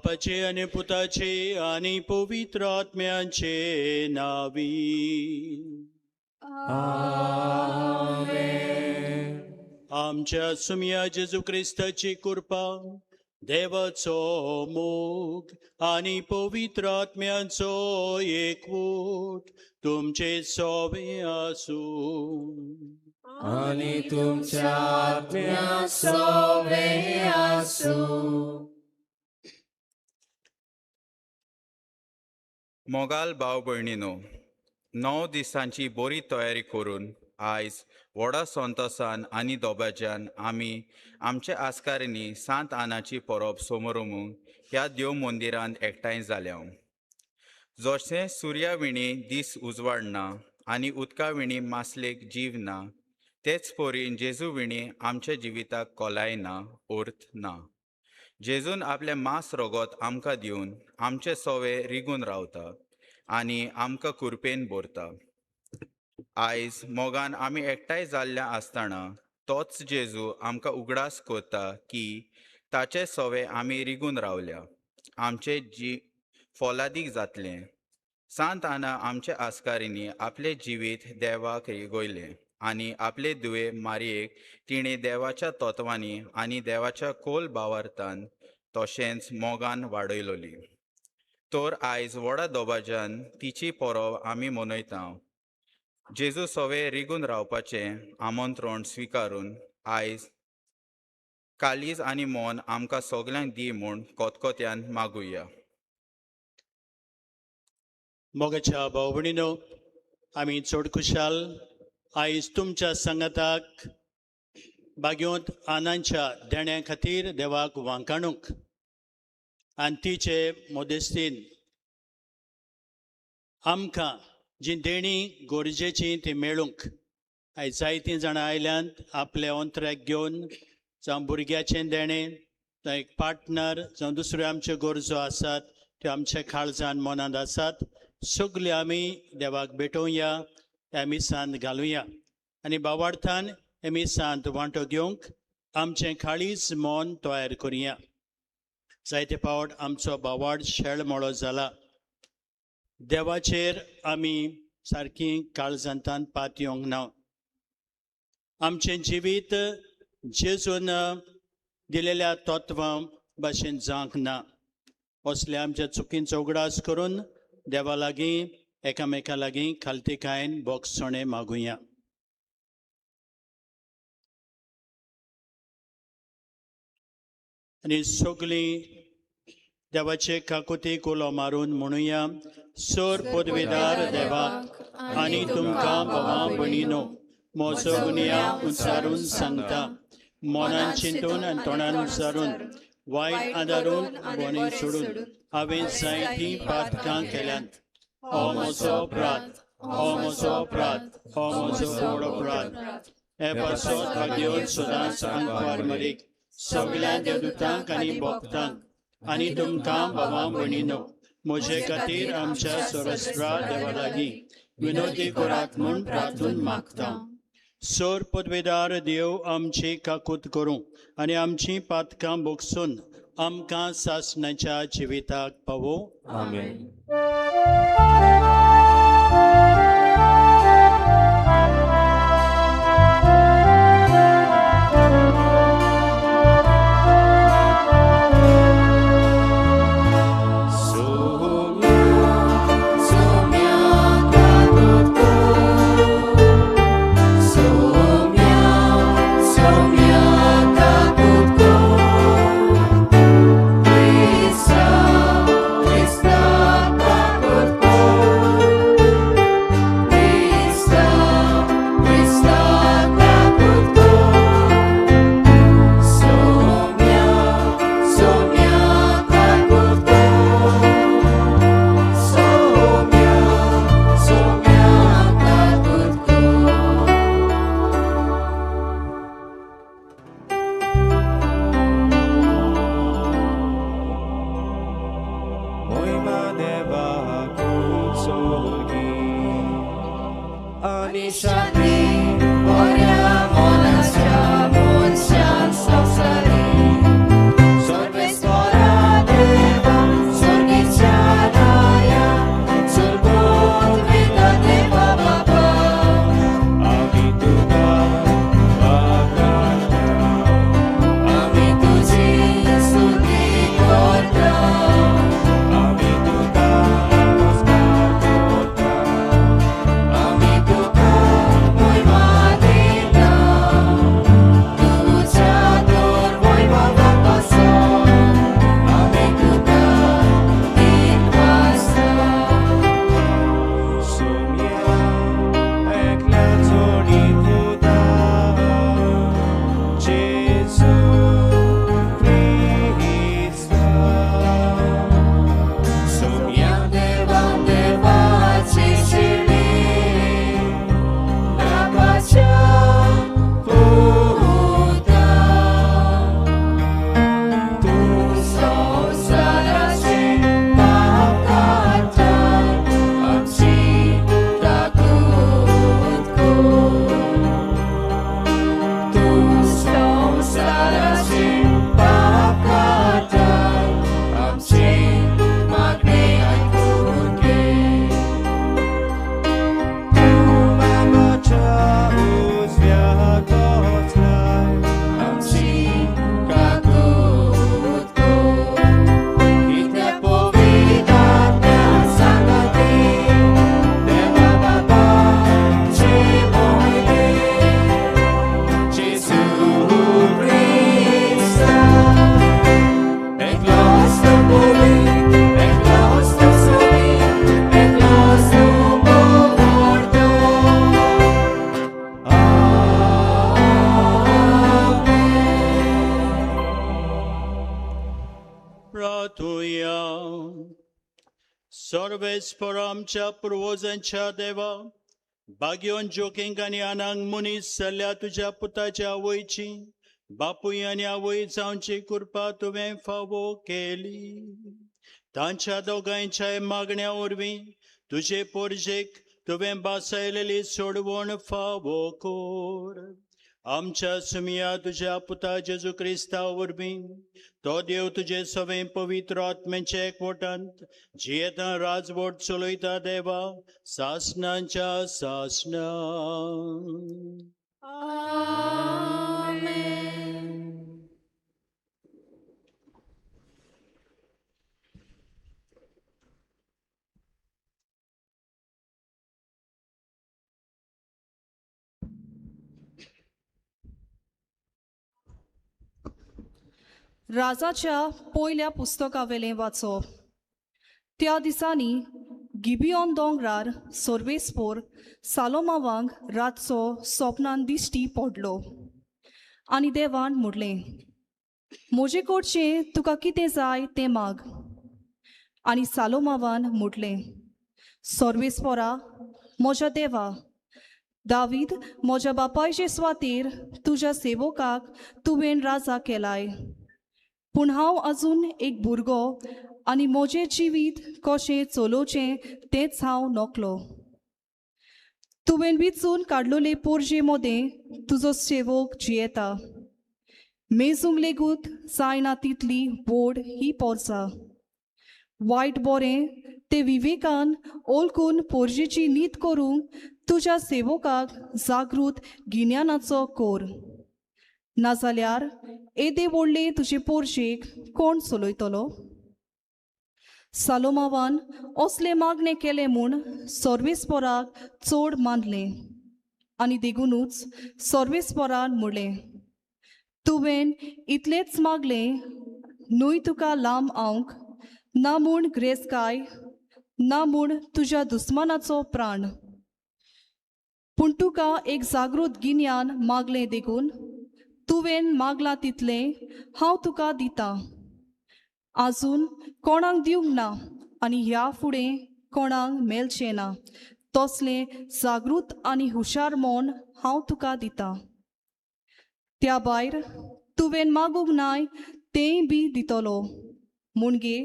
बापाचे आणि पुताचे आणि पवित्र आत्म्याचे नावी. आमच्या सुम्या जेजू ख्रिस्ताची कृपा, देवाचो मोग आणि पवित्र आत्म्याचो एकवट तुमचे सोबे आसूं. आणि तुमच्या आत्म्या सोबे आसूं. मोगाल भाव भयणीनो, 9 दिसांची बरी तयारी करून आयज व्हडा संतोषान आनी दोबाज्यान आमी आमच्या आस्कारांनी सांत आनाची परब समोरुंक ह्या देव मंदिरांत एकठांय जाल्या. जशें सुर्या विणी दीस उजवाडना आनी उदका विणी मासलेक जीव ना, तेच परीन जेजू विणी आमच्या जिविताक कोलाय ना, अर्थ ना. जेजून आपले मांस रगत आमकां दिवन आमचे सोवे रिगून रावता आनी आमकां कुरपेन भरता. आयज मोगान आमी एकठांय जाल्ल्या आसतना तोच जेजू आमकां उगडास करता की ताचे सोवे आमी रिगून रावल्या, आमचे फोलादीक जातलें. सांत आना आमच्या आस्कारींनी आपले जिवीत देवाक रिगोयलें आनी आपले दुये मारयेक तिणें देवाच्या तत्वांनी आनी देवाच्या खोल भावार्थान तशेंच मोगान वाडयलोली. तर आयज व्हडा दोबाज्यान तिची परब आमी मनयता. जेजू सोवे रिगून रावपाचें आमंत्रण स्विकारून आयज कालीज आनी मोन आमकां सगल्यांक दी म्हूण कोतकोत्यान मागुया. मोगाच्या भाव भयणीनो, आमी चड खुशाल आयज तुमच्या संगताक बागयोंत आनांच्या देण्या खातीर देवाक वांकाणूक आनी तिचे मोदेस्तीन आमकां जी देणी गरजेची ती मेळूंक आयज जायतीं जाणां आयल्यांत आपल्या अंतऱ्याक घेवन, जावं भुरग्याचें देणें, जावं एक पार्टनर, जावं दुसऱ्यो आमच्यो गरजो आसात त्यो आमच्या काळजान मनांत आसात, सगल्यो आमी देवाक भेटोवया, ह्या मिसांत घालुया आनी भावार्थान हे मिसांत वांटो घेवंक आमचें काळीज मन तयार करुया. जायते फावट आमचो भावार्थ शेळमळो जाला. देवाचेर आमी सारकीं काळजांतान पात येवंक ना. आमचें जिवीत जेजून दिलेल्या तत्वां भाशेन जावंक ना. असल्या आमच्या चुकींचो उगडास करून देवा लागीं एकामेका लागीं खालतीकायेन बोगसणे मागुया. आनी सगळीं देवाचे काकुतीक उलो मारून म्हणुया. सर पदवेदार देवाक आनी तुमकां भावां भयणीनो, म्हजो गुन्या उच्चारून सांगता, मनान चिंतून आनी तोंडान उच्चारून, वायट आदारून बोनी सोडून हांवें जायतीं पातकां केल्यांत. हो म्हजो अपराध, हो म्हजो अपराध, हो म्हजो व्हड अपराध. हे पासत भाग्योन सदांच आंकवार मारीक सगळ्या देवदूतांक आनी भक्तांक आनी तुमकां भावां भयणीनो, म्हजे खातीर आमच्या सरस्त्रा देवा लागीं विनोदी करात म्हूण प्रार्थून मागता. सर पदवेदार देव आमची काकूत करूं आनी आमची पातकां बोगसून आमकां सासणाच्या जिविताक पावो. आमेन. Sorbe spora deva सर्वेस्पर आमच्या पुर्वजांच्या देवा, बागयोन जोकिंग आनी आनांग मनीस जाल्ल्या तुज्या पुताच्या आवयची बापूय आनी आवय जावची कृपा तुवें फावो केली. तांच्या दोगांयच्या मागण्या वरवीं तुजे पोरजेक तुवें बासायलेली सोडवण फावो कोर. आमच्या सुमिया तुज्या पुता जेजू क्रिस्ता वरवीं तो देव तुजे सवें पवित्र आत्म्याचे एकवटांत जियेता राजवट चलयता देवा सासणांच्या सासणां. राजाच्या पयल्या पुस्तकावेलें वाचप. त्या दिसांनी गिबियोन दोंगरार सर्वेस्पोर सालोमावांग रातचो स्वप्नान दिश्टी पडलो आनी देवान म्हणलें, म्हजे कडचें तुका कितें जाय तें माग. आनी सालोमावान म्हणलें, सर्वेस्पोरा म्हज्या देवा, दावीद म्हज्या बापायचे सुवातेर तुज्या सेवकाक तुवें राजा केलाय. पूण हांव आजून एक भुरगो आनी म्हजें जिवीत कशें चलोवचें तेंच हांव नकलो. तुवें विचून काडलोले पोरजे मोदें तुजो सेवक जियेता. मेजूंक लेगूत जायना तितली व्हड ही पोरसां. वायट बरें ते विवेकान ओळखून पोरजेची नीत करूंक तुज्या सेवकाक जागृत गिन्यानाचो कोर. नाजाल्यार येदे व्हडले तुजे पोरशेक कोण चलयतलो. सालोमावान असले मागणे केले म्हूण सर्वेस्पोराक चड मानलें आनी देखूनच सर्वेस्पोरान म्हणलें, तुवें इतलेंच मागलें न्हय तुका लांब आंवक, ना म्हूण ग्रेसकाय, ना म्हूण तुज्या दुस्मानाचो प्राण. पूण तुका एक जागृत गिन्यान मागलें देखून तुवें मागलां तितलें हांव तुका दितां. आजून कोणाक दिवंक ना आनी ह्या फुडें कोणाक मेलचें ना तसलें जागृत आनी हुशार मन हांव तुका दितां. त्या भायर तुवें मागूंक नाय तेंय बी दितलो. म्हणजे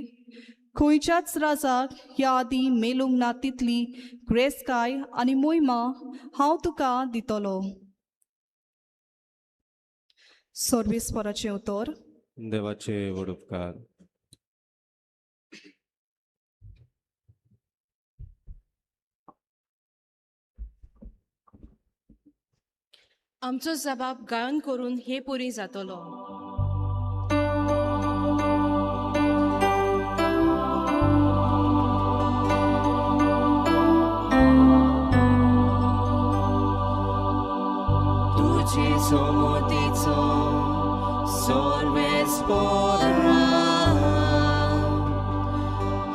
खंयच्याच राजाक ह्या आदीं मेलूंक ना तितली ग्रेसकाय आनी मोहिमा हांव तुका दितलो. सर्वेस्पराचें उतर. देवाचे व्हड उपकार. आमचो जबाब गाळून करून हे पुरी जातलो. तुझे सोमतीचो सर्वेस्पोरा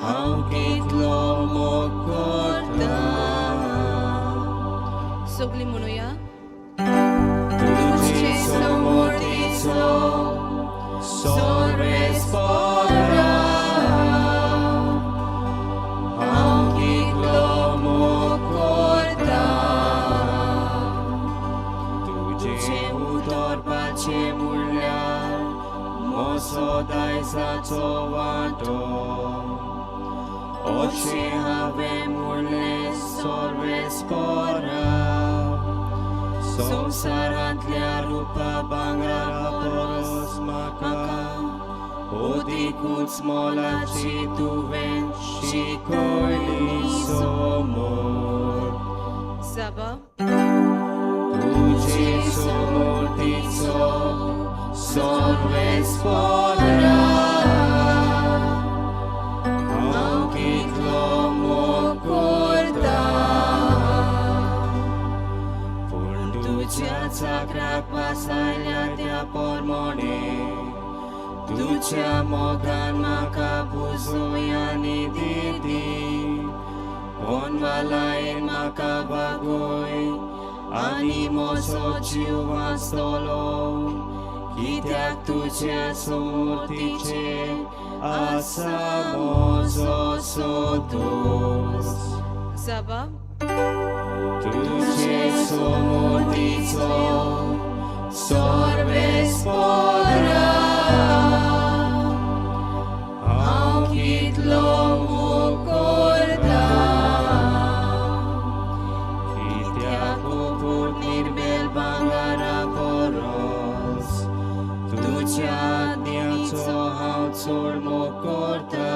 हांव कितलो मोग करता. सगळीं म्हणुया. तुझे सोमतीचो सर्वेस्पोरा हांव कितलो मोग करता. तुझे उतरपाचे म्हणल्यार म्हजो दायजाचो वांटो. अशें हांवें म्हणलें सर्वेस्पोरा. संवसारांतल्या रुपा भांगरा परस म्हाका ओदीकूच मोलाची तुवें शिकयली समोर. जबाब. तुझे समोतीचो सर्वेस्पोरा हांव कितलो मोग करता. पूण तुज्या चाकराक वासायल्या त्या पोरमोणे तुज्या मोगान म्हाका बुजूय आनी दिदी. वनवालायेन म्हाका वागोय आनी म्हजो जीव वाचतलो. कित्याक तुज्या समोर्तीचे आसा म्हजो सोदोस जबाब तुझे समोर्तीचो सर्वेस्परा हांव कितलो मोग करता कित्याक खूब निर्मेल भांगारा परस तुज्या आज्ञांचो हांव चड मोग करता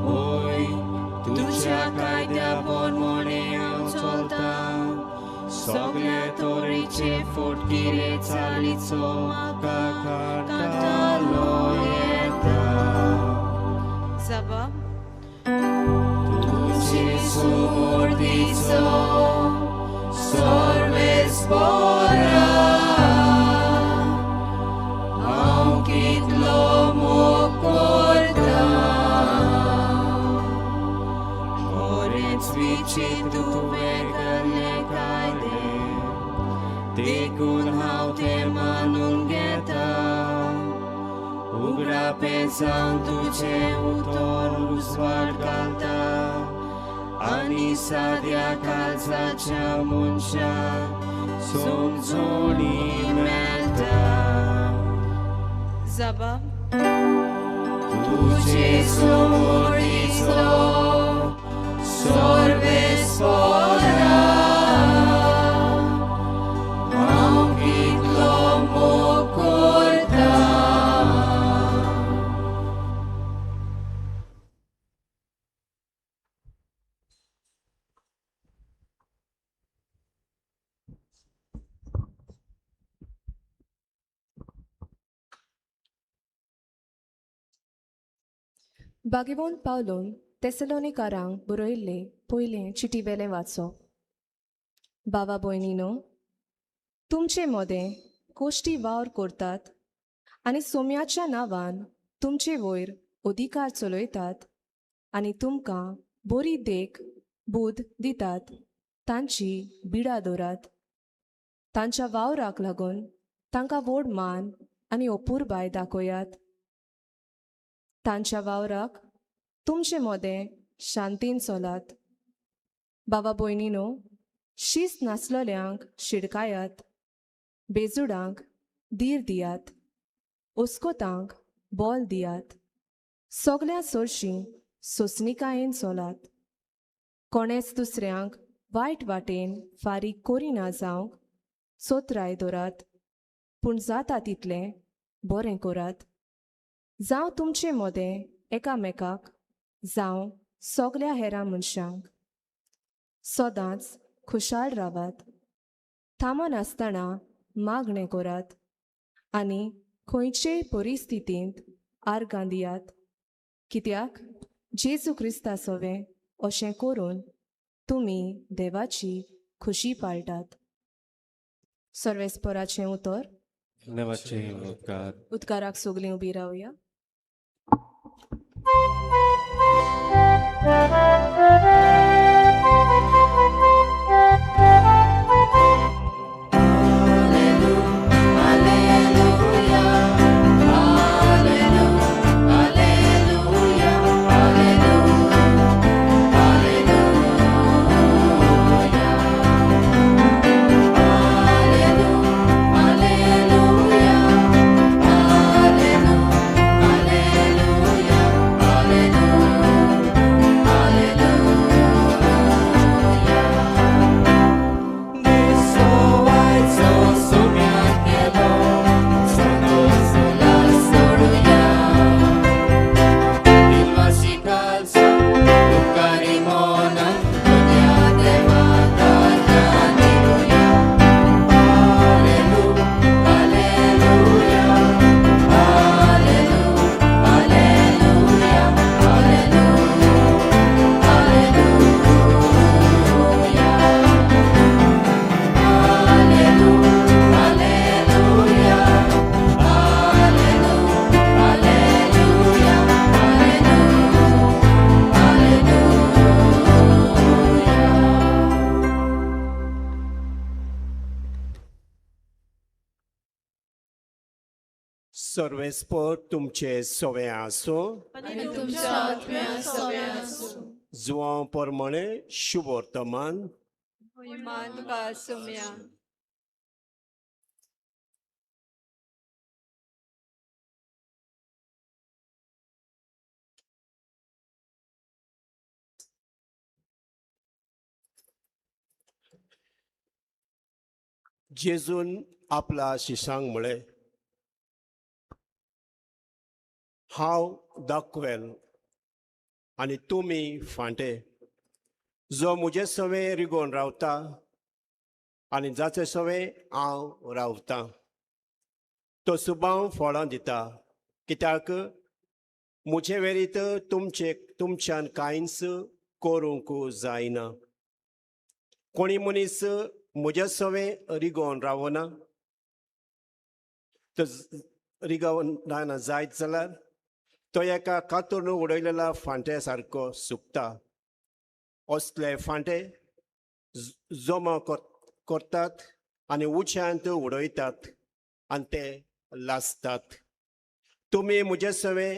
होय तुज्या कायद्या पोरमोणे हांव चलता सगळ्या तोरेचे फटकिरे चालीचो म्हाका कांटालो येता जबाब तुजे समोर्तीचो सर्वेस्परा हांव कितलो मोग करता बरेंच विचित्र तुवें घाल्ले कायदे देखून हांव ते मानून घेता उगडा पेजावन तुजे उतर उजवाड घालता आनी साद्या काळजाच्या मनशाक समजोणी मेळटा जबाब तुजे समोर्तीचो सर्वेस्परा हांव कितलो मोग करता बागेवोन पावलोन तेसलोनिकारांक बरयल्ले पयलें चिटीवेलें वाचप बावा भयणीनो तुमचे मोदें कोश्टी वावर करतात आनी सोम्याच्या नांवान तुमचे वयर अधिकार चलयतात आनी तुमकां बरी देख बूद दितात तांची बिडा दवरात तांच्या वावराक लागून तांकां व्हड मान आनी अपुरबाय दाखयात तांच्या वावराक तुमचे मोदें शांतीन चलात बाबा भयणीनो शिस्त नासलेल्यांक शिडकायात बेजुडांक धीर दियात ओस्कोतांक बोल दियात सगल्या चडशीं सोंसणिकायेन चलात कोणेच दुसऱ्यांक वायट वाटेन फारीक करिना जावंक चोत्राय दवरात पूण जाता तितलें बरें करात जावं तुमचे मोदें एकामेकाक जावं सगल्या हेरां मनशांक सदांच खुशाल रावात थामान आसतना मागणें करात आनी खंयचेय परिस्थितींत आर्गां दियात कित्याक जेजू क्रिस्तासोवें अशें करून तुमी देवाची खुशी पाळटात सर्वेस्पराचें उतर देवाचे उपकार उद्गाराक सगळीं उबी रावया Alleluia. सर्वेस्पर तुमचे सवे आसो आनी तुमच्या आत्म्या सवे आसूं जुवां प्रमाणे शुभ वर्तमान मान तुका सुम्या जेजून आपला शिशांक म्हळे हांव दाखवेल आनी तुमी फांटे जो म्हजे सवे रिगोवन रावता आनी जाचे सवे हांव रावतां तो सुबांव फळां दिता कित्याक म्हजे वेरीत तुमच्यान कांयच करूंक जायना कोणी मनीस म्हजे सवे रिगोवन रावना तो रिगोवन जायत जाल्यार तो एका कातून उडयलेला फांटे सारको सुकता असले फांटे जमा करतात आनी उच्यांत उडयतात आनी ते लासतात तुमी म्हजे सवे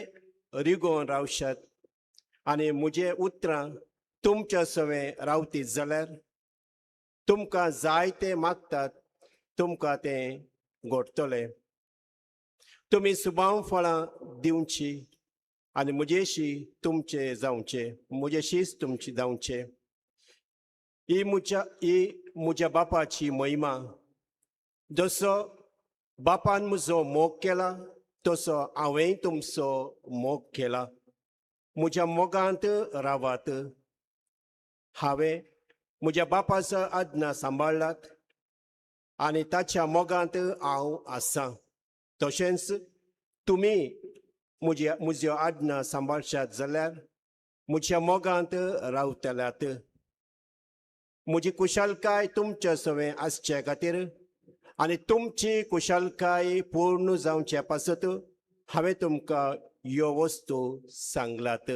रिगोवन रावशात आनी म्हजे उतरां तुमच्या सवे रावती जाल्यार तुमकां जाय ते मागतात तुमकां तें घडटलें तुमी सुबांव फळां दिवची आनी म्हजेशी तुमचे जावचे म्हजेशीच तुमचे जावचे ही म्हज्या बापाची महिमा जसो बापान म्हजो मोग केला तसो हांवें तुमचो मोग केला म्हज्या मोगांत रावात हांवें म्हज्या बापाचो आज्ञा सांबाळ्ळात आनी ताच्या मोगांत हांव आसां तशेंच तुमी म्हज्यो आज्ञा सांबाळशात जाल्यार म्हज्या मोगांत रावतल्यात म्हजी कुशलकाय तुमच्या सवे आसचे खातीर आनी तुमची कुशलकाय पूर्ण जावचे पासत हांवें तुमकां ह्यो वस्तू सांगलात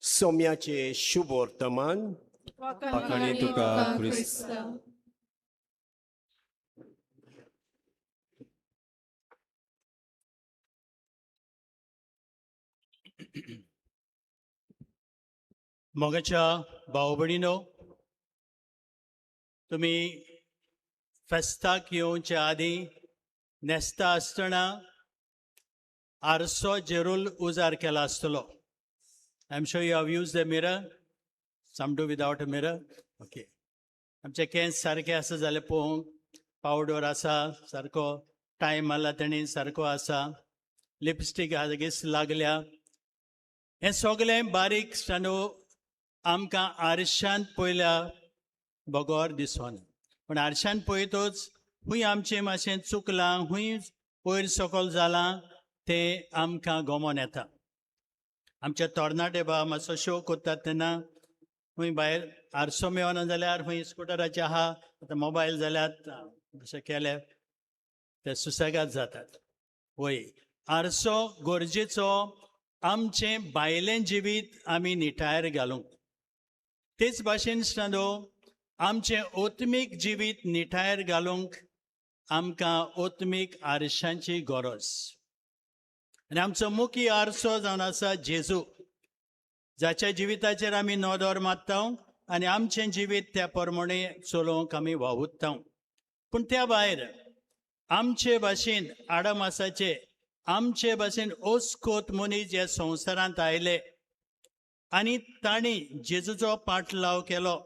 सोम्याचे शुभ वर्तमान फाकाणी तुका क्रिस्त मोगाच्या भाव भयणीनो तुमी फेस्ताक येवचे आदीं न्हेसता आसतना आरसो जरूर उजार केला आसतलो I am sure you have use the mirror some do without a mirror okay आमचे केंस सारके आसा जाल्यार पळोवंक पावडर आसा सारको टायम मारला तेणी सारको आसा लिपस्टीक हागीच लागल्या हें सगळें बारीक स्टांडू आमकां आरशांत पयल्या बगोर दिसोना पूण आरशांत पळयतूच खूंय आमचें मातशें चुकलां खूंय वयर सकयल जालां तें आमकां गमोन येता आमच्या तरणाटे भाव मातसो शो करतात तेन्ना खूंय भायर आरसो मेळना जाल्यार खूंय स्कुटराचेर आहा आतां मोबायल जाल्यार अशें केले ते सुसेगाद जातात वय आरसो गरजेचो आमचें भायलें जिवीत आमी निठायर घालूंक तेच भाशेन स्टांडो आमचें ओत्मीक जिवीत निठायर घालूंक आमकां ओत्मीक आरशांची गरज आनी आमचो मुख्य आरसो जावन आसा जेजू जाच्या जिविताचेर आमी नदर मारता आनी आमचें जिवीत त्या प्रमाणे चलोवंक आमी वावुरता पूण त्या भायर आमचे भाशेन आडमासाचे आमचे भाशेन ओस्कोत मनीस ह्या संवसारांत आयले आनी तांणी जेजूचो पाटलाव केलो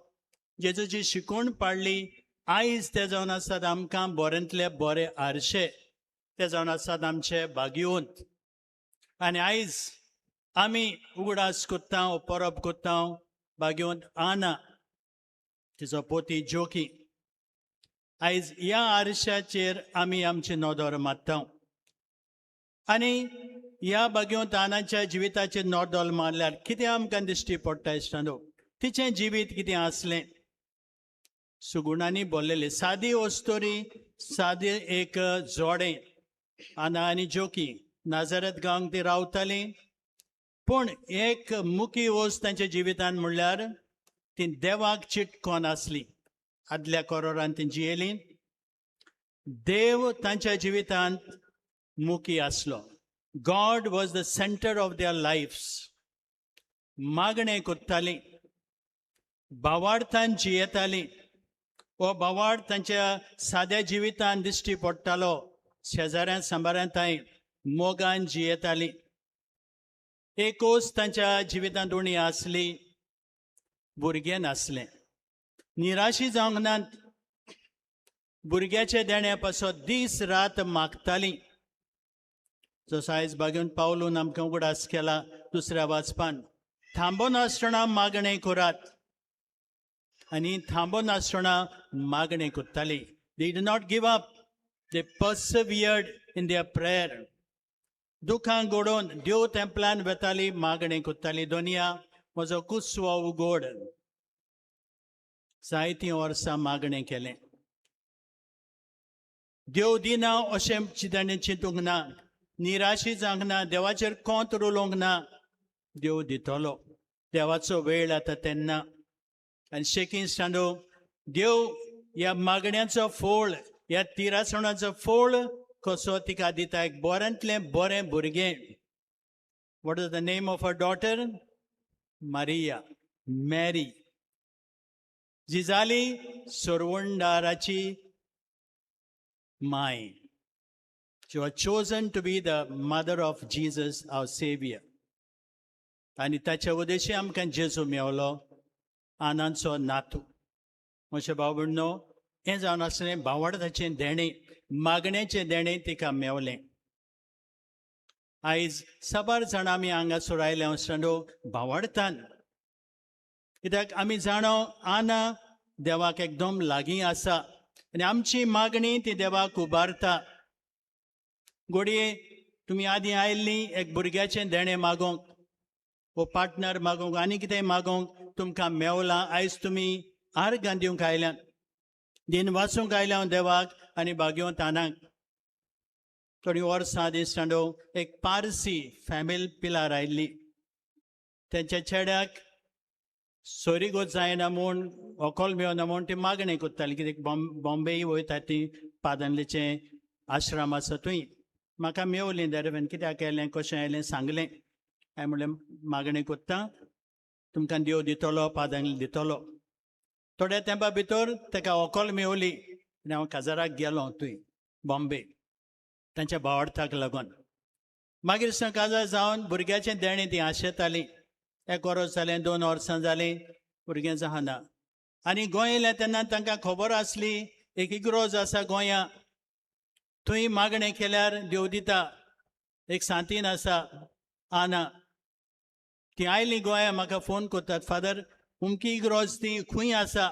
जेजूची शिकवण पाळली आयज ते जावन आसात आमकां बऱ्यांतले बरे आरशे ते जावन आसात आमचे भाग्यवंत आनी आयज आमी उगडास कोत्ता परब कोत्ता भाग्यवंत आना तिचो पोती जोकी आयज ह्या आरशाचेर आमी आमची नदर मारता आनी ह्या भाग्यवंत आनाच्या जिविताचेर नदर मारल्यार कितें आमकां दिश्टी पडटा इश्टांनो तिचें जिवीत कितें आसलें सुगुणांनी बोल्लेलें सादी वस्तोरी सादें एक जोडें आना आनी जोकी नाजारेत गांवांत ती रावतालीं पूण एक मुख्य वस्त तांच्या जिवितान म्हणल्यार ती देवाक चिटकोन आसली आदल्या करोरान ती जियेलीं देव तांच्या जिवितांत मुखी आसलो. God was the centre of their lives. मागणें कोत्तालीं, भावार्थान जियेतालीं. हो भावार्थ तांच्या साद्या जिवितांत दिश्टी पडटालो. शेजाऱ्यां सांबाऱ्यांताय मोगान जियेतालीं. एकूच तांच्या जिवितांत उणी आसली, भुरगें नासलें. निराशी जावंक नात. भुरग्याचे देण्या पासत दीस रात मागतालीं. जसो आयज बागेवन पावलून आमकां उगडास केला दुसऱ्या वाचपान. थांबून आसतना मागणें करात. आनी थांबून आसतना मागणें कोत्तालीं. They did not give up. They persevered in their prayer. दुखांक घडोवन देव तेंपलान वेतालीं, मागणें कोत्तालीं. दोनिया म्हजो कुसवो उगोड. जायतीं वर्सां मागणें केलें. देव दिना अशें ताणें चिंतूंक ना. निराशी जावंक ना. देवाचेर कोंत रोलोवंक ना. देव दितलो. देवाचो वेळ आतां तेन्ना. आनी शेकीन स्टांडो देव ह्या मागण्यांचो फोळ, ह्या तिरासणाचो फोळ कसो तिका दिता. एक बऱ्यांतलें बरें भुरगें. What is the name of a daughter? Maria, Mary, जी जाली सोरवंडाराची माय. She was chosen to be the mother of Jesus our saviour. आनी ताच्या उदेशी आमकां जेजू मेवलो, आनंदचो नातू. म्हजे भाव भयणो, हें जावन आसलें भावार्थाचें देणें, मागणेचें देणें तिका मेवलें. आयज साबार जाण आमी हांगासर आयले आसतना भावार्थान. कित्याक आमी जाणो आना देवाक एकदम लागीं आसा आनी आमची मागणी ती देवाक उबारता. घोडये तुमी आदीं आयिल्लीं एक भुरग्याचें देणें मागोंक, वो पार्टनर मागोंक, आनी कितेंय मागोंक तुमकां मेवलां. आयज तुमी आर्गां दिवंक आयल्यात, दिन वाचूंक आयल्या देवाक आनी बागेवंत आनाक. थोडीं वर्सां दिसतांडो एक पारसी फॅमिली पिलार आयिल्ली. तेंच्या चेड्याक सोरी गो जायना म्हूण, ओकोल मेवना म्हूण ती मागणें कोत्ताली. कित्याक बॉम्बे वयता ती पादांलेचें आश्रम आसा थंय. म्हाका मेवलीं देरवेन कित्याक आयलें, कशें आयलें सांगलें. हांवें म्हणलें मागणें कोत्ता, तुमकां देव दितलो, पादांगले दितलो. थोड्या तेंपा भितर ताका ओकोल मेवली आनी हांव काजाराक गेलो थंय बॉम्बे तांच्या भावार्थाक लागून. मागीर सावन काजार जावन भुरग्याचें देणें ती आशेतालीं. एक वर्स जालें, 2 वर्सां जालीं, भुरगें जायना. आनी गोंय येयलें तेन्ना तांकां खबर आसली एक इग्रोज आसा गोंया, थंय मागणें केल्यार देव दिता. एक सांतीन आसा आना, ती आयलीं गोंया. म्हाका फोन करतात, फादर उमकी इग्रोज ती खंय आसा?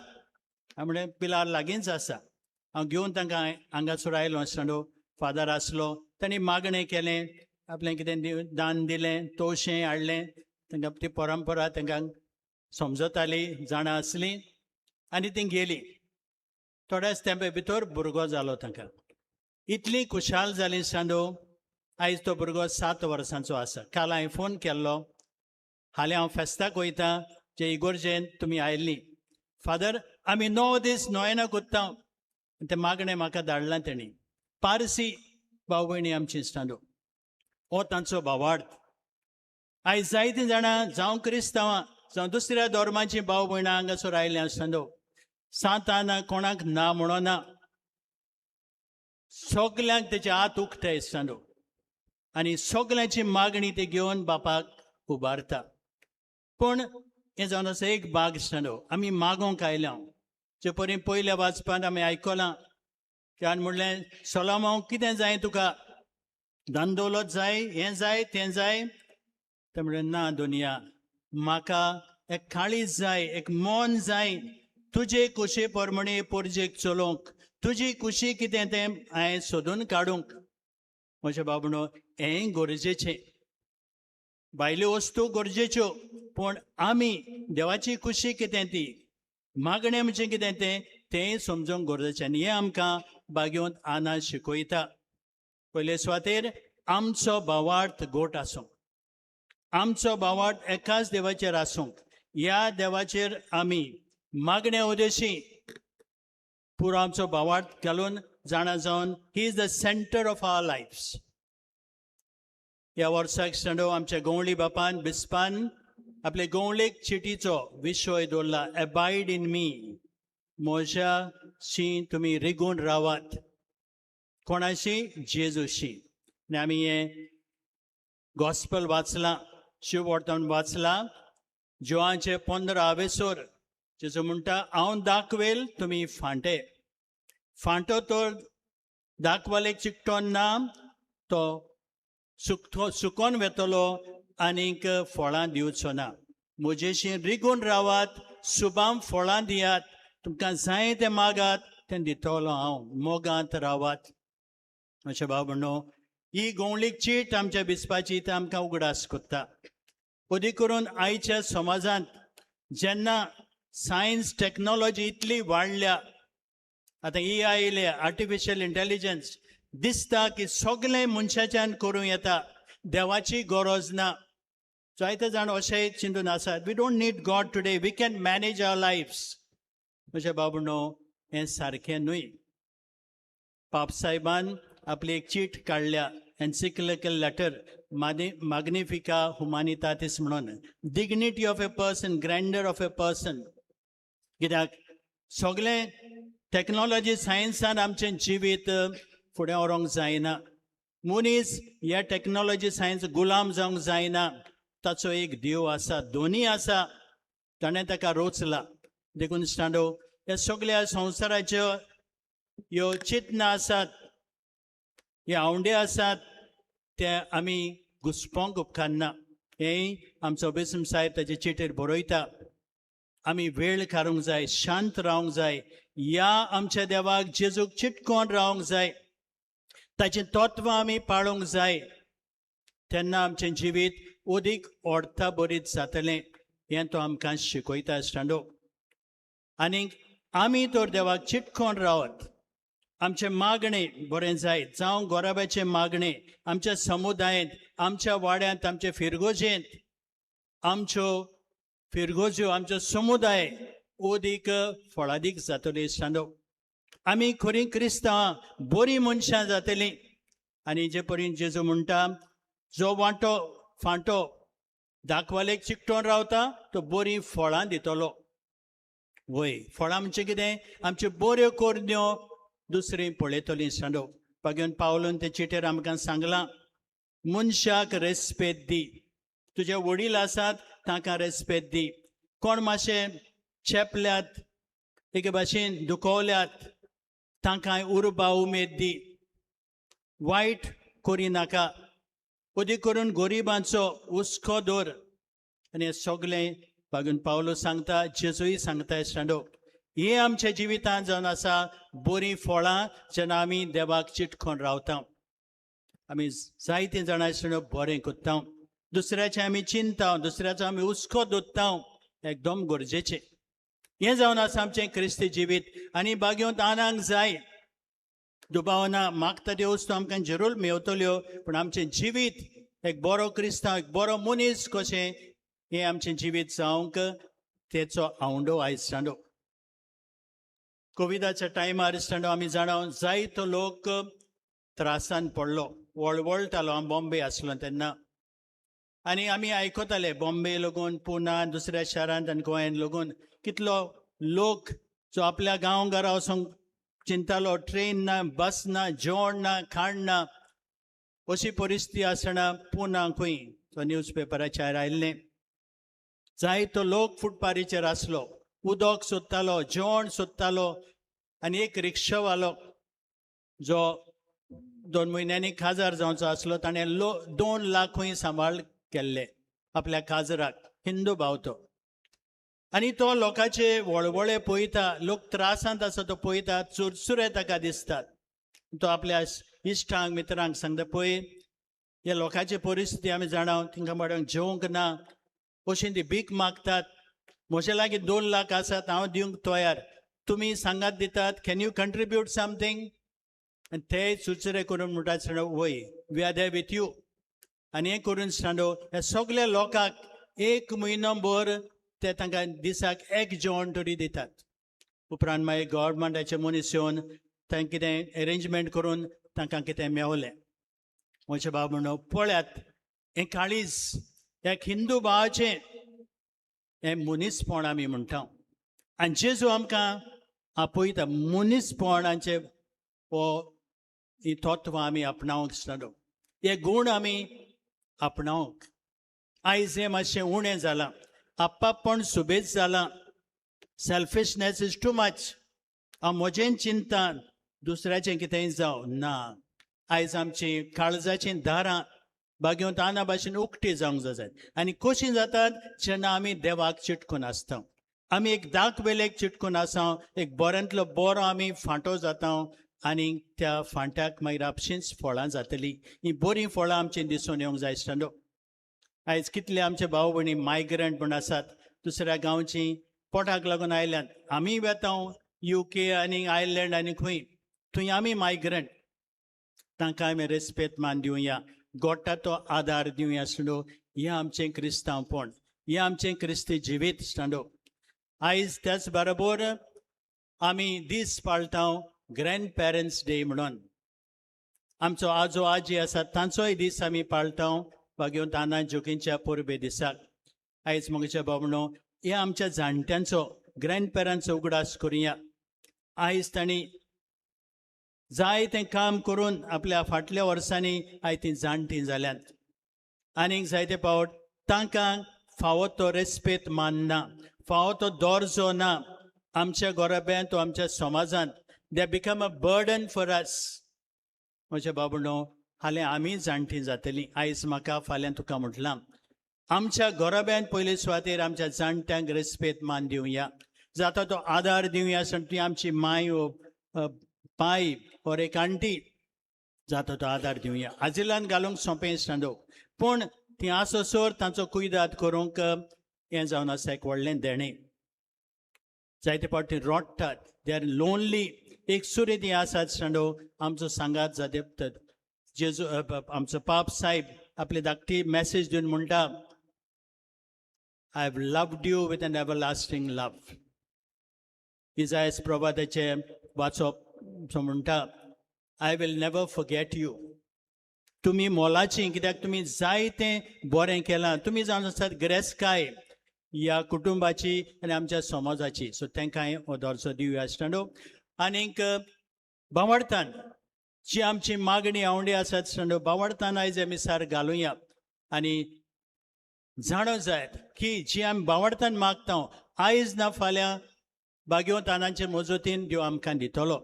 हांवें म्हणलें पिलार लागींच आसा. हांव घेवन तांकां हांगासर आयलो आसतना फादर आसलो. तांणी मागणें केलें, आपलें कितें दान दिलें, तवशें हाडलें. तांकां ती परंपरा तांकां समजताली, जाणा आसली आनी ती गेली. थोड्याच तेंपा भितर भुरगो जालो तांकां. इतली खुशाल जाली सांडो. आयज तो भुरगो 7 वर्सांचो आसा. काल हांवें फोन केल्लो, हालीं हांव फेस्ताक वयतां, जे इगोर्जेन तुमी आयिल्लीं. फादर आमी 9 दीस नोयना कोत्ता. तें मागणें म्हाका धाडलां तेणी. पारसी भाव भयणी आमची सांडो. हो तांचो भावार्थ. आयज जायतीं जाणां जावं क्रिस्तांवां जावं दुसऱ्या धर्माचीं भाव भयणां हांगासर आयलीं आसतना सांत आना कोणाक ना म्हणना. सगल्यांक तेचे हात उखताय आसतना आनी सगल्यांची मागणी ते घेवन बापाक उबारता. पूण हें जावन आसा एक भाग आसतना आमी मागोंक आयल्या. जे परी पयल्या वाचपान आमी आयकलां की हांवें म्हणलें, सोलोमोन कितें जाय तुका? धनदौलत जाय, हें जाय, तें जाय? ते म्हणलें ना दुनिया, म्हाका एक काळीज जाय, एक मोन जाय. तुजे कुशी परमणे पोरजेक चलोवंक, तुजी कुशी कितें तें हांवें सोदून काडूंक. म्हज्या बाबणो, हें गरजेचें. भायल्यो वस्तू गरजेच्यो, पूण आमी देवाची कुशी कितें ती, मागणें म्हणजे कितें तें समजूंक गरजेचें. आनी हें आमकां बागेवंत आना शिकयता. पयले सुवातेर आमचो भावार्थ गोट आसूंक, आमचो भावार्थ एकाच देवाचेर आसूंक. ह्या देवाचेर आमी मागण्या उदेशी पुरो आमचो भावार्थ घालून जाणा जावन he is the centre of our lives. ह्या वर्साक स्टँडो आमच्या गवळी बापान बिस्पान आपले गवळेक चिटीचो विशय दवरला, एबायड इन मी, म्हज्याशी तुमी रिगून रावात. कोणाशी? जेजूशी. आनी आमी हे गॉस्पल वाचलां, शिव वर्तमान वाचलां, जोआचे 15 जेजू म्हणटा हांव दाखवेल तुमी फांटे. फांटो तर दाखवालेक चिकटोन ना, तो सुकोन वेतलो आनीक फळां दिवचो ना. म्हजेशी रिगून रावात, शुभाम फळां दियात, तुमकां जाय तें मागात तें दितलो हांव. मोगांत रावात. अशें भाव म्हणो ही गवळीक चीट आमच्या बिस्पाची ती आमकां उगडास कोत्ता. अदी करून आयच्या समाजांत जेन्ना सायन्स टेक्नॉलॉजी इतली वाडल्या, आतां ही आयले आर्टिफिशियल इंटेलिजन्स, दिसता की सगळें मनशाच्यान करूं येता, देवाची गरज ना. जायते जाण अशें चिंतून आसात, we don't need God today, we can manage our lives. अशें बाबूनो हें सारकें न्हय. पाप साहेबान आपली एक चीट काडल्या, एन्सिक्लिकल लेटर मॅग्निफिका ह्युमॅनिटाटीस म्हणून, dignity of a person, grinder of a person. कित्याक सगळें टॅक्नॉलॉजी सायन्सान आमचें जिवीत फुडें व्हरूंक जायना. मनीस ह्या टॅक्नॉलॉजी सायन्स गुलाम जावंक जायना. ताचो एक देव आसा, दोनी आसा, ताणें ताका रोचला. देखून स्टांडो ह्या सगळ्या संवसाराच्यो ह्यो चिंतना आसात, हे आवंडे आसात, ते आमी घुसपोंक उपकारना. हेंय आमचो बेसम साहेब ताचे चिटेर बरयता. आमी वेळ काडूंक जाय, शांत रावंक जाय, ह्या आमच्या देवाक जेजूक चिटकोन रावंक जाय, ताचें तत्व आमी पाळूंक जाय. तेन्ना आमचें जिवीत अदीक ओडता बरीत जातलें. हें तो आमकां शिकयता स्टांडो. आनीक आमी तर देवाक चिटकोन रावत, आमचें मागणें बरें जायत, जावं गोराब्याचें मागणें आमच्या समुदायांत, आमच्या वाड्यांत, आमच्या फिरगोजेंत, आमच्यो फिरगोज्यो, आमचो समुदाय अदीक फळादीक जातली स्टांडो. आमी खरीं क्रिस्तांवां बरीं मनशां जातलीं. आनी जे परीन जेजू म्हणटा, जो वांटो फांटो दाखवालेक चिकटोन रावता तो बरीं फळां दितलो. वय फळां म्हणजे कितें? आमच्यो बऱ्यो कोरन्यो दुसरीं पळयतलीं स्टांडो. पागेवन पावलून ते चिटेर आमकां सांगलां, मनशाक रेस्पेद दी. तुजे वडील आसात तांकां रेस्पेद दी. कोण मातशें चेपल्यात, एके भाशेन दुखोवल्यात, तांकां उर्बा उमेद दी. वायट करिनाका. अदी करून गरिबांचो हुस्को दवर. आनी हें सगळें पागून पावलो सांगता, जेजूय सांगता स्टांडो. हे आमच्या जिवितांत जावन आसा बरीं फळां जेन्ना आमी देवाक चिटकोन रावता. आमी जायतीं जाणां स्टांडो बरें कोत्ता, दुसऱ्याचें आमी चिंता, दुसऱ्याचो आमी हुस्को दोत्ता, एकदम गरजेचें. हें जावन आसा आमचें क्रिस्ती जिवीत. आनी बागेंत आनांक जाय. दुबावना मागता त्यो वस्तू आमकां जरूर मेवतल्यो, पूण आमचें जिवीत एक बरो क्रिस्तांव, एक बरो मनीस कशें, हें आमचें जिवीत जावंक तेचो आवंडो आयज स्टांडो. कोविडाच्या टायमार स्टांडो आमी जाणा जायतो लोक त्रासान पडलो, वळवळटालो. हांव बॉम्बे आसलो तेन्ना, आनी आमी आयकताले बॉम्बे लागून, पुना, दुसऱ्या शारांत आनी गोंयान लागून कितलो लोक जो आपल्या गांवघरा वचोंक चिंतालो, ट्रेन ना, बस ना, जेवण ना, खाण ना. अशी परिस्थिती आसतना पुना खंय तो न्यूज पेपराचेर आयिल्लें, जायतो लोक फुटपारीचेर आसलो, उदक सोदतालो, जेवण सोदतालो. आनी एक रिक्षावालो जो 2 म्हयन्यांनी काजार जावचो आसलो, ताणें 2 लाख खंय सांबाळ केल्ले आपल्या काजराक, हिंदू भाव तो. आनी तो लोकांचे वळवळे पळयता, लोक त्रासांत आसा तो पळयता, चुरचुरे ताका दिसतात. तो आपल्या इश्टांक मित्रांक सांगता, पळय हे लोकांची परिस्थिती आमी जाणा, तांकां बाबड्यांक जेवंक ना, अशीं ती भीक मागतात. म्हजे लागीं 2 लाख आसात, हांव दिवंक तयार, तुमी सांगात दितात, कॅन यू कंट्रिब्यूट समथींग? आनी ते चुरचुरे करून म्हणटात स्टांडो, why we are there with you. आनी हें करून स्टांडो ह्या सगळ्या लोकांक 1 म्हयनो भर ते तांकां दिसाक एक जेवण तरी दितात. उपरांत मागीर गव्हर्मेंटाचे मनीस येवन तांकां कितें अरेंजमेंट करून तांकां कितें मेवलें. म्हजे बाब म्हणून पळयात हें काळीज एक हिंदू भावाचें हें मनीसपण आमी म्हणटा. आनी जेजू आमकां आपयता मनीसपणाचें हो ही तत्व आमी आपणावंक शकता. हे गूण आमी आपणावंक. आयज हें मातशें उणें जालां. आपापण सुबेज जालां. Selfishness is too much. हांव म्हजें चिंतन दुसऱ्याचें कितेंय जावं ना. आयज आमचीं काळजाचीं दारां बागेवन ताना भाशेन उक्तीं जावंक जाय. आनी कशीं जातात जेन्ना आमी देवाक चिटकून आसता. आमी एक दाक वेलेक चिटकून आसा. एक बऱ्यांतलो बरो आमी फांटो जाता आनी त्या फांट्याक मागीर आपशींच फळां जातलीं. हीं बरीं फळां आमची दिसून येवंक जाय आसता. आयज कितले आमचे भाव भयणी मायग्रंट म्हण आसात. दुसऱ्या गांवचीं पोटाक लागून आयल्यात. आमी वेता UK आनी आयर्लंड आनी खंय थंय आमी मायग्रंट. तांकां आमी रेस्पेद मान दिवया. गोडटा तो आदार दिवया आसलो. हें आमचें क्रिस्तांवपण. हें आमचें क्रिस्ती जिवीत आसता. आयज त्याच बरोबर आमी दीस पाळटा ग्रँड पेरंट्स डे म्हणून. आमचो आजो आजी आसात तांचोय दीस आमी पाळटा बागेवन ताना जोगींच्या पोरबे दिसाक. आयज म्हजे बाबणो हे आमच्या जाणट्यांचो ग्रँड पेरंट्स उगडास करुया. आयज तांणी जाय तें काम करून आपल्या फाटल्या वर्सांनी आयज तीं जाणटीं जाल्यात. आनीक जायते फावट तांकां फावो तो रेस्पेद मान ना. फावो तो दर्जो ना. आमच्या गोरब्यांत वा आमच्या समाजांत they become a burden for us. म्हजे बाबणो हालें आमी जाणटीं जातलीं. आयज म्हाका फाल्यां तुका म्हटलां आमच्या गोरब्यांत पयले सुवातेर आमच्या जाणट्यांक रेस्पेद मान दिवया. जाता तो आदार दिवया. ती आमची माय पाय और एक आंटी जाता तो आदार दिवया. आजिलान घालूंक सोंपें दिसता. पूण ती आसोसोर तांचो कुयदाद करूंक हें जावन आसा एक व्हडलें देणें. जायते फावट तीं रोडटात. They are lonely. एक सुरी ती आसात आसता. आमचो सांगात जाता जेजू आमचो पाप साहेब आपली धाकटी मॅसेज दिवन म्हणटा I have loved you with an everlasting love. इजायास प्रभाताचे वाचप म्हणटा I will never forget you. तुमी मोलाची कित्याक तुमी जायतें बरें केलां. तुमी जावन आसात गिरेस्तकाय ह्या कुटुंबाची आनी आमच्या समाजाची. सो तांकां हो दर्जो दिवया आसता. आनीक बावडतान जी आमची मागणी आवडी आसात आसता बावडतान आयज आमी सार घालुया. आनी जाणो जायत की जी आमी बावडतान मागता आयज ना फाल्यां बागेव तानांचे मजतीन देव आमकां दितलो.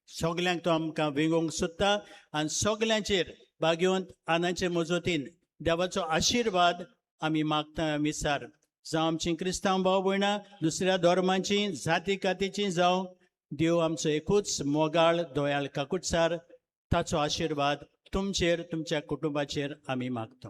सगल्यांक तो आमकां विंगूंक सोदता आनी सगल्यांचेर बागेवंत आनाचे मजतीन देवाचो आशिर्वाद आमी मागता. आमी सार जावं आमचीं क्रिस्तांव भाव भयणां दुसऱ्या धर्मांचीं जाती कातीचीं जावं देव आमचो एकूच मोगाळ दोयाळ काकूटसार ताचो आशिर्वाद तुमचेर तुमच्या कुटुंबाचेर आमी मागता.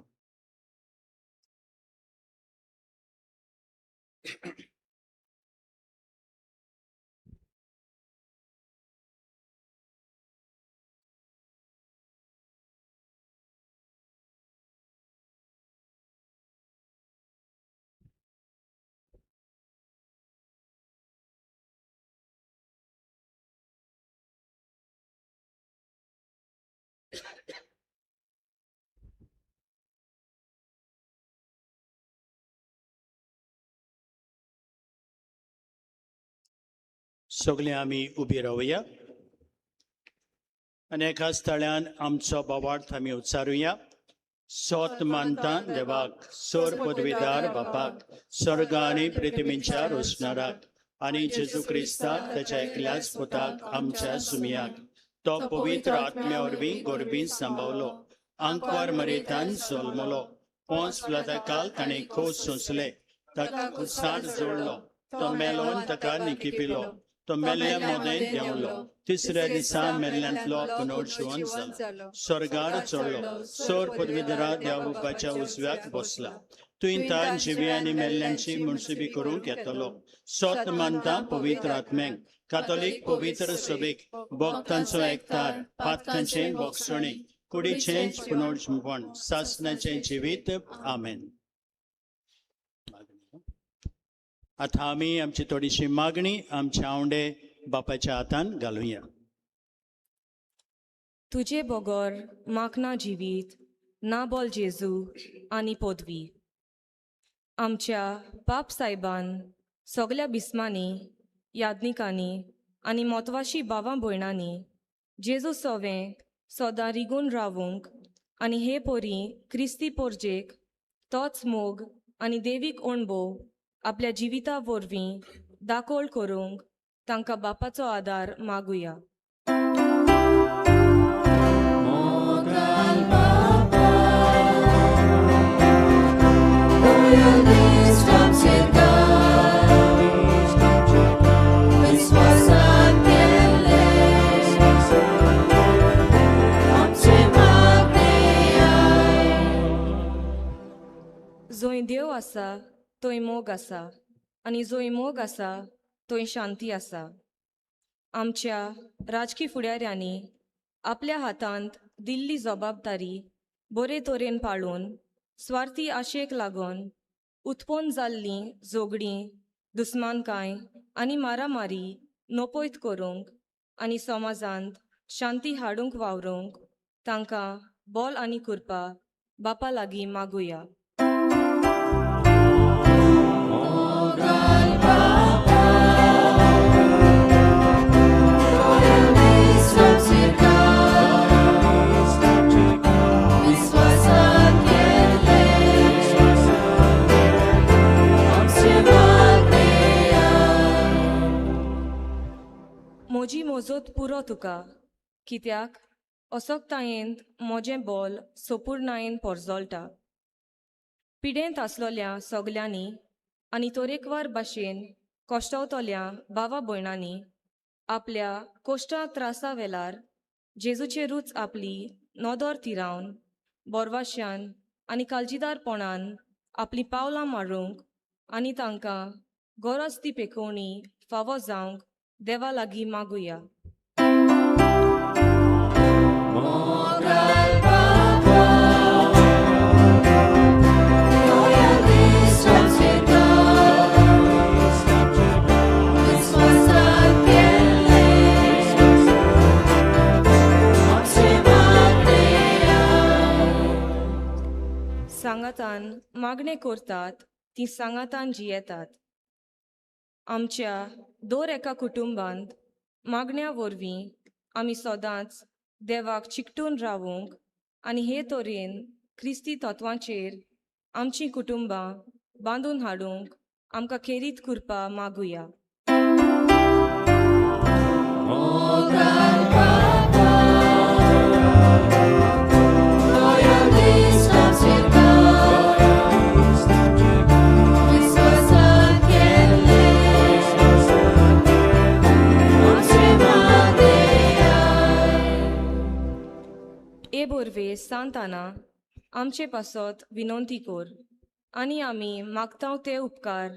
सगळे आमी उबी रावया आनी एका स्थळ्यान आमचो बाबार्थ आमी उच्चारुया. सोत मानता देवाक सोर पदवीदार बापाक स्वर्ग आनी पृथ्वीच्या रोसणाराक आनी जेजू क्रिस्ताक ताच्या एकल्याच पुताक आमच्या सुमियाक तो पवित्र आत्म्या वरवीं गोरबीन सांबावलो. आंकवार मरेतान जल्मलो. पोंस पिलाता काल ताणें खोस सोंसले. ताका खुसाड जोडलो. तो मेलोन ताका निकिपिलो. तो मेल्ल्या मोदें देंवलो. तिसऱ्या दिसा मेल्ल्यांतलो पुनर्जीवन जालो. स्वर्गार चडलो. सोर पदवीधरा देवाच्या उजव्याक बसला. तुयेन तान जिवी आनी मेल्ल्यांची मुनसिबी करूंक येतलो. सोत मानता पवित्र आत्म्यांक कातोलीक पवित्र सभेक भक्तांचो एकठार पातकांचें भोगसणी कुडीचें पुनर्जीवन सासणाचें जिवीत. आमेन. आतां आमी आमची थोडीशी मागणी आमच्या आवंडे बापाच्या हातान घालुया. तुझे बगोर म्हाक ना जिवीत ना बोल जेजू आनी पदवी आमच्या बाप सायबान सगल्या बिस्मांनी यादनिकांनी आनी म्हत्वाची भावां भयणांनी जेजू सोवें सदां रिगून रावूंक आनी हे पोरी क्रिस्ती पोरजेक तोच मोग आनी देवीक अणभव आपल्या जिविता वरवीं दाखोळ करूंक तांकां बापाचो आदार मागुया. जोय देव आसा तोय मोग आसा आनी जोय मोग आसा तोय शांती आसा. आमच्या राजकी फुडाऱ्यांनी आपल्या हातांत दिल्ली जबाबदारी बरे तरेन पाळून स्वार्थी आशेक लागून उत्पन्न जाल्लीं झगडीं दुस्मानकाय आनी मारामारी नपयत करूंक आनी समाजांत शांती हाडूंक वावरूंक तांकां बोल आनी कृपा बापा लागीं मागुया. म्हजी मोजत पुरो तुका कित्याक असोकतायेंत म्हजें बोल सोपूर्णायेन पोरजोलता. पिडेंत आसलोल्या सगल्यांनी आनी तरेकवार भाशेन कोश्टवतोल्या भावा भयणांनी आपल्या कोश्टा त्रासा वेल्यार जेजूचेरूच आपली नदर तिरावन बोरवाश्यान आनी काळजीदारपणान आपलीं पावलां मारूंक आनी तांकां गरज ती पेकोवणी फावो जावंक देवा लागीं मागुया. सांगातान मागणें करतात ती सांगातान जियेतात. आमच्या दर एका कुटुंबांत मागण्या वरवीं आमी सदांच देवाक चिकटून रावूंक आनी हे तरेन क्रिस्ती तत्वांचेर आमचीं कुटुंबां बांदून हाडूंक आमकां खेरीत कृपा मागुया. ए बोरवे सांताना आमचे पासत विनंती कोर आनी आमी मागतांव ते उपकार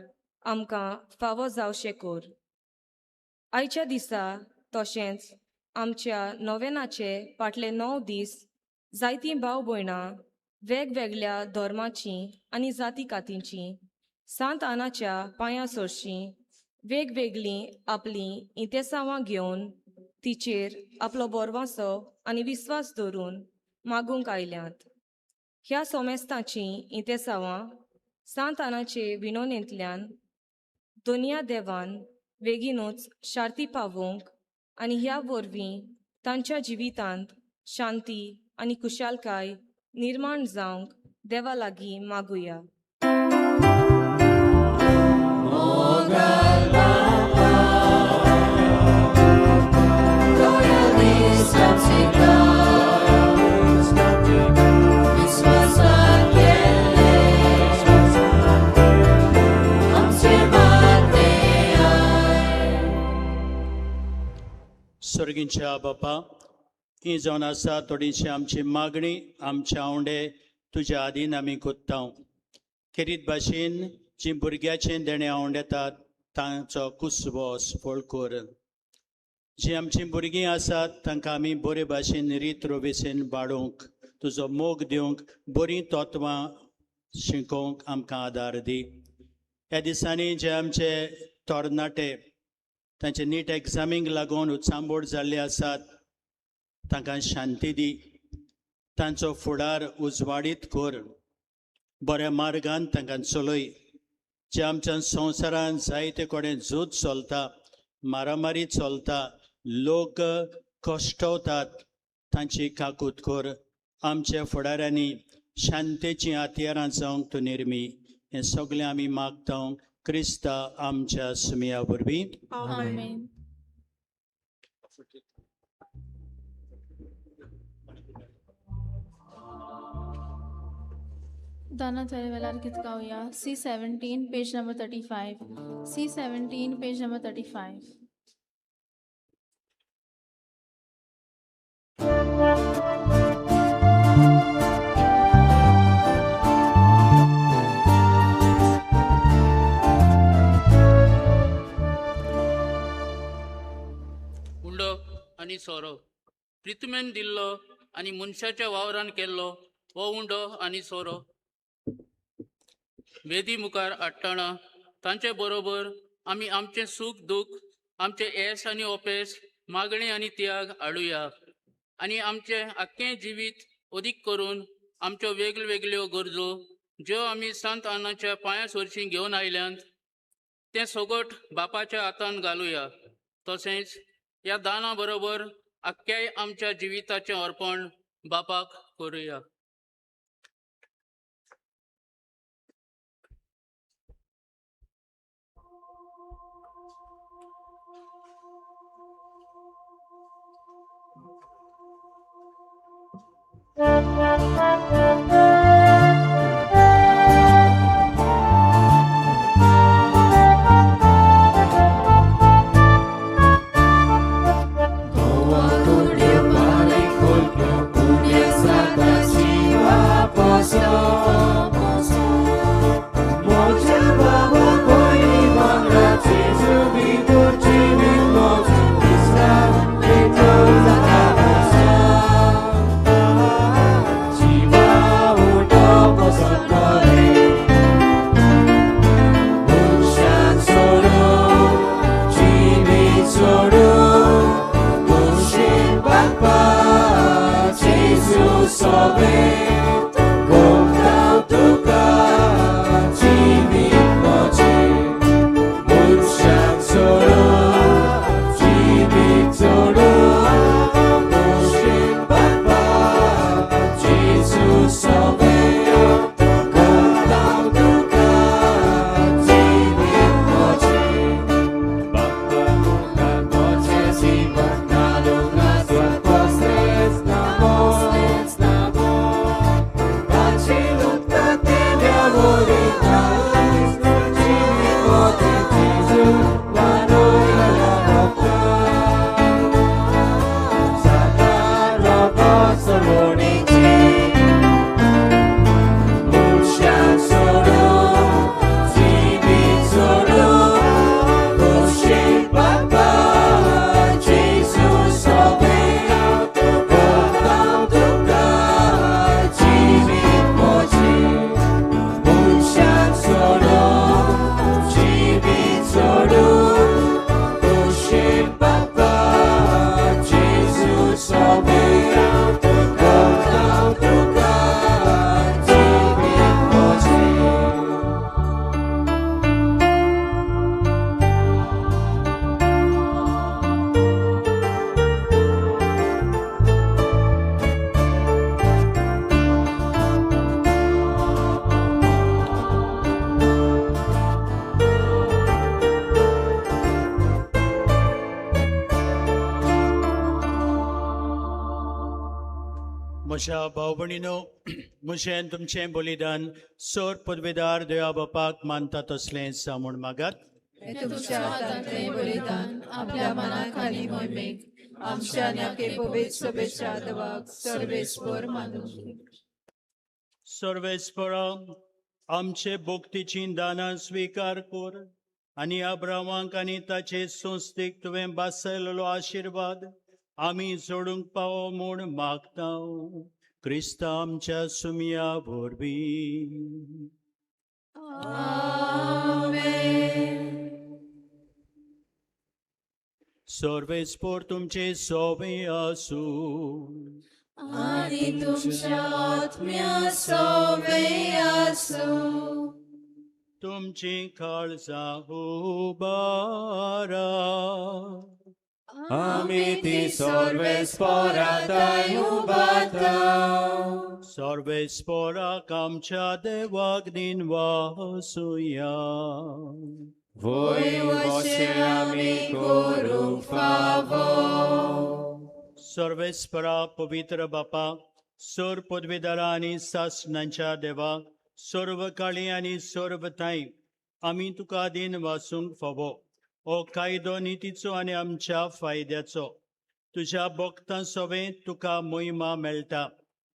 आमकां फावो जावशे कोर. आयच्या दिसा तशेंच आमच्या नोवेनाचे फाटले 9 दीस जायतीं भाव भयणां वेगवेगळ्या धर्माचीं आनी जाती कातींचीं सांत आनाच्या पांयां सरशीं वेगवेगळीं आपलीं इंतेसांवां घेवन तिचेर आपलो बोरवांसो आनी विस्वास धरून मागूंक आयल्यांत. ह्या सोमेस्तांचीं इंतेसांवां सांत आनाचे विनोनेंतल्यान दोनिया देवान बेगीनूच शार्ती पावोवंक आनी ह्या वरवीं तांच्या जिवितांत शांती आनी कुशालकाय निर्माण जावंक देवा लागीं मागुया. सर्गींच्या बापा ही जावन आसा थोडीशी आमची मागणी आमच्या आवंडे तुज्या आदीन आमी कोत्तांव. खेरीत भाशेन जी भुरग्याचें देणें आवंडेतात तांचो कुस्वो सफळ कोर. जी आमची भुरगीं आसात तांकां आमी बरे भाशेन रीत रोवेसेन वाडोवंक तुजो मोग दिवंक बरीं तत्वां शिकोवंक आमकां आदार दी. ह्या दिसांनी जे आमचे तरणाटे तांचे नीट एग्जामीक लागून उत्सांबोड जाल्ले आसात तांकां शांती दी, तांचो फुडार उजवाडीत कर, बऱ्या मार्गान तांकां चलय. जे आमच्या संवसारान जायते कडेन झूज चलता, मारामारी चलता, लोक कश्टवतात, तांची काकूत कर. आमच्या फुडाऱ्यांनी शांतेची हातयारां जावंक तूं निर्मी. हें सगळें आमी मागता क्रिस्ता आमच्या सुमया वरवीं. आमेन. दाना चले वेल्यार कितें गावया C17 page number 35. C17 page number 35. Undo आनी सोरो प्रितमेन दिल्लो आनी मनशाच्या वावरान केल्लो हो उंडो आनी सोरो वेदी मुखार हाडटना तांचे बरोबर आमी आमचें सूख दूख, आमचें येस आनी ओपेस, मागणी आनी त्याग हाडुया आनी आमचें आख्खें जिवीत अदीक करून आमच्यो वेगळ्यो गरजो ज्यो आमी सांत आनाच्या पांया सरशीं घेवन आयल्यांत तें सोगोट बापाच्या हातान घालुया. तशेंच ह्या दाना बरोबर आख्याय आमच्या जिविताचें अर्पण बापाक करुया. म्हज्या भाव भयणीनो, म्हजें तुमचें बलिदान सोर पदवेदार देवा बापाक मानता तसलें जावून मागात. तुमच्या हातांतलें बलिदान आपल्या मना खाली मोहिमेक आमच्या नाके पवित्र सभेच्या देवाक सर्वेस्वर मानून. सर्वेस्परा, आमचे भोगतीची दानां स्वीकार कर आनी अब्रामाक आनी ताचे संस्थेक तुवें बासयलेलो आशिर्वाद आमी जोडूंक पावो म्हूण मागता. क्रिस्ता आमच्या सुमया वरवीं. आमेन. सर्वेस्पोर तुमचे सोवे आसू आणि तुमच्या आत्म्या सोवे आसू तुमची काळजा उबारा आम्ही ती सर्वेस्पराताय उबारता सर्वेस्पोराक आमच्या देवाक दिन वासुया वय वशे आम्ही करूंक फावो सर्वेस्परा पवित्र बापा सर पदवीधरा आणि सासणांच्या देवा सर्व काळी आणि सर्व थाय आम्ही तुका दिन वासूंक फावो हो कायदो नितीचो आणि आमच्या फायद्याचो तुझ्या भक्तां सोबे तुका मोहिमा मेळटा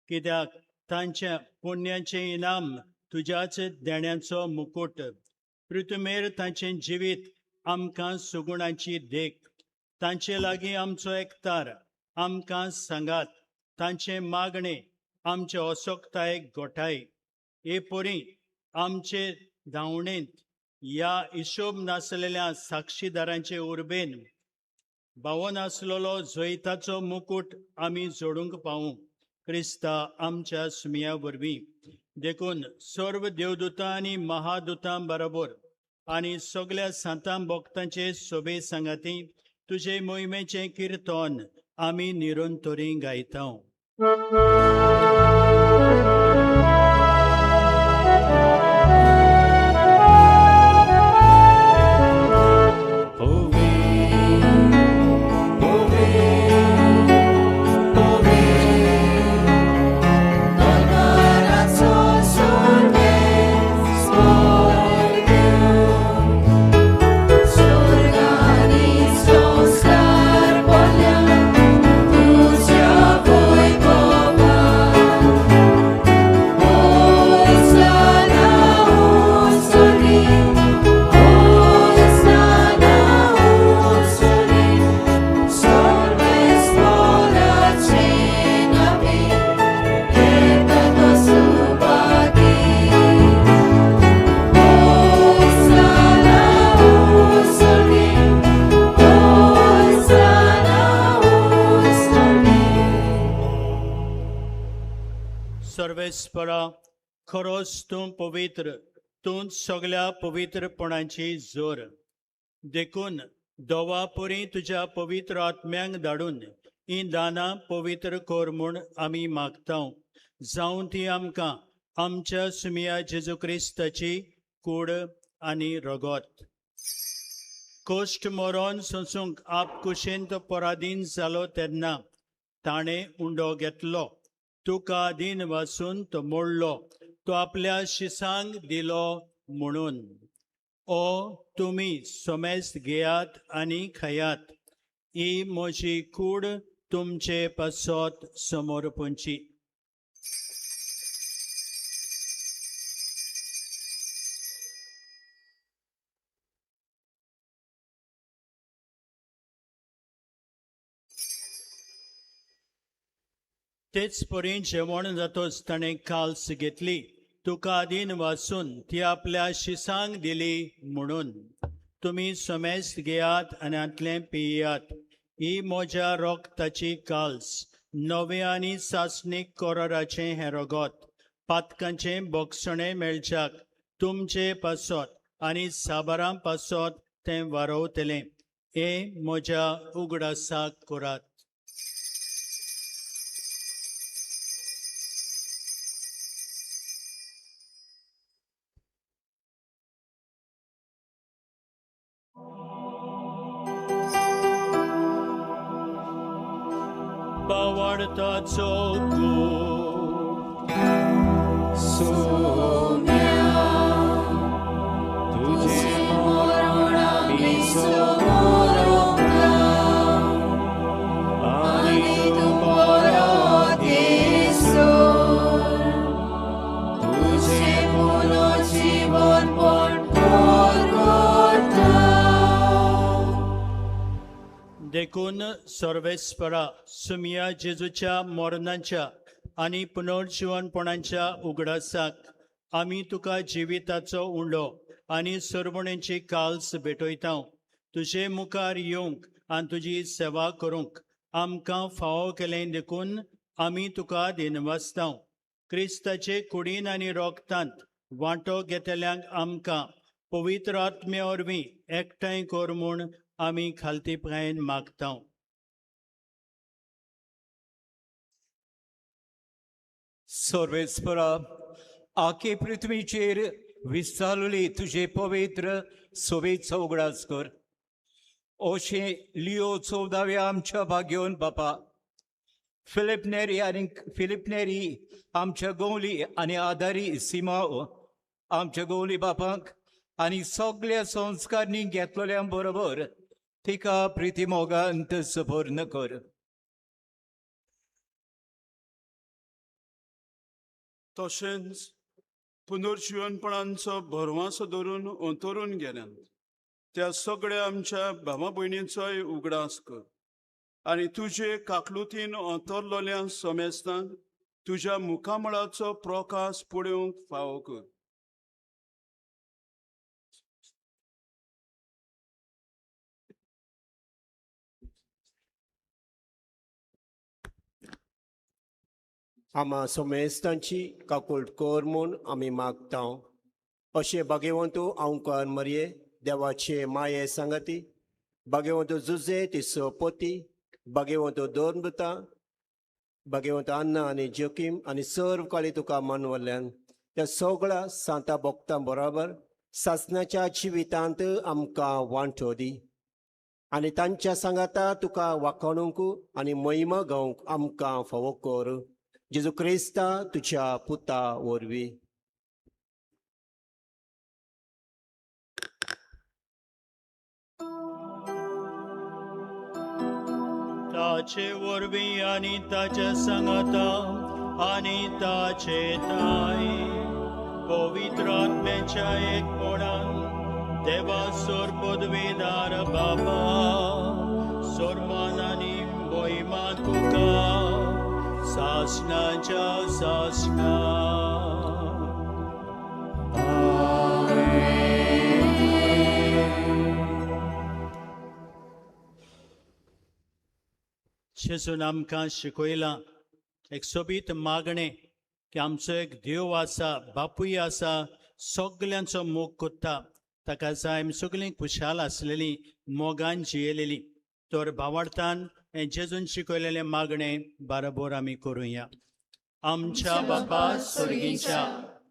कित्याक तांच्या पुण्याचे इनाम तुझ्याच देण्याचो मुकुट पृथ्वीर तांचे जिवीत आमकां सुगुणांची देख तांचे लागीं आमचो एकतार आमकां सांगात तांचे मागणे आमचे असोक्तायेक गोठाय हे पोरी आमचे धांवणेंत या हिशोब नासलेल्या साक्षीदारांचे उर्बेन भावो नासलेलो जैताचो मुकुट आमी जोडूंक पावूं क्रिस्ता आमच्या सुमया वरवीं देखून सर्व देवदूतां आनी महादूतां बरोबर आनी सगळ्या सांतां भक्तांचे सोबे सांगाती तुजे मोहिमेचें किर्तन आमी निरंतरी गायता सर्वेस्परा खरोच तूं पवित्र तूं सगळ्या पवित्रपणाची जोर देखून दोवापुरी तुज्या पवित्र आत्म्यांक धाडून ही दानां पवित्र कोर म्हूण आमी मागता जावं ती आमकां आमच्या सुमया जेजू क्रिस्ताची कूड आनी रगत कोश्ट मरोन सोंसूंक आप कुशेन तो पराधीन जालो तेन्ना ताणें उंडो घेतलो तुका दिन वाचून तो मोडलो तो आपल्या शिसांक दिलो म्हणून ओ तुमी सोमेस्त घेयात आनी खायात ही म्हजी कूड तुमचे पासत समोर पोंची तेच परी जेवण जातोच ताणें काल्स घेतली तुका आदीन वाचून ती आपल्या शिसांक दिली म्हणून तुमी सोमेस्त घेयात आनी आतलें पियात ही म्हज्या रोगताची काल्स नवे आनी सासणीक कोराराचें हें रगत पातकांचें बोगसणें मेळच्याक तुमचे पासत आनी साबारां पासत तें वारोवतलें हे म्हज्या उगडासाक करात वाडताचो तुझे मरण आमी समोरूंका आनी तू परत येसोर तुझे पुनर्जीवनपण करता देखून सर्वेस्परा सुमया जेजूच्या मरणाच्या आनी पुनर्जीवनपणाच्या उगडासाक आमी तुका जिविताचो उंडो आनी सरमणेची काल्स भेटयता तुजे मुखार येवंक आनी तुजी सेवा करूंक आमकां फावो केलें देखून आमी तुका दिनवासतांव. क्रिस्ताचे कुडीन आनी रोगतांत वांटो घेतल्यांक आमकां पवित्र आत्मे वरवीं एकठांय कर म्हूण आमी खालतीपायेन मागतांव. सर्वेस्परा आखे पृथ्वीचेर विस्तारलेली तुझे पवित्र सोबेचो उगडास कर. ओशे लिओ 14व्या आमच्या भाग्योन बापा, फिलिप नेरी आमच्या गोवली आनी आदारी सिमाओ आमच्या गोवली बापांक आनी सगळ्या संस्कारनी घेतलेल्या बरोबर तिका प्रिती मोगांत सपोर्ण कर. तशेंच पुनर्जीवनपणांचो भरवंसो धरून अंतरून गेल्यान त्या सगळ्या आमच्या भावा भयणींचोय उगडास कर आनी तुजे काकलुतीन अंतरलोल्या समेस्तान तुज्या मुखामळाचो प्रकाश पळोवंक फावो कर. आम्हा समेस्तांची काकूळ कर म्हूण आमी मागतांव. अशें भाग्यवंतू आंवकार मरये देवाचे माये सांगाती, भाग्यवंतू जुजे तिसो पोती, भाग्यवंतू दोर्नबुता, भाग्यवंत अन्ना आनी जोकीम आनी सर्व काळी तुका मानवल्ल्यान त्या सगळ्या सांता भक्तां बरोबर सासणाच्या जिवितांत आमकां वांटो दी आनी तांच्या सांगाता तुका वाखणूंक आनी महिमा गावंक आमकां फावो कर. जेजू क्रिस्ता तुझ्या पुता वरवीं. ताचे वरवीं आनी ताच्या सांगाता आनी ताचे ताय पवित्र आत्म्याच्या एकपणान देवा सोर पदवीदार बाबा सोरमान आनी मोहिमा तुका सासणाच्या सासणा. जेजून आमकां शिकयलां एक सोबीत मागणें की आमचो एक देव आसा, बापूय आसा, सगल्यांचो मोग कोत्ता. ताका जाय आमी सगळीं खुशाल आसलेलीं मोगान जियेलेलीं. तर भावार्थान हें जेजून शिकयलेलें मागणें बाराबोर आमी करुया. आमच्या बापा स्वर्गीच्या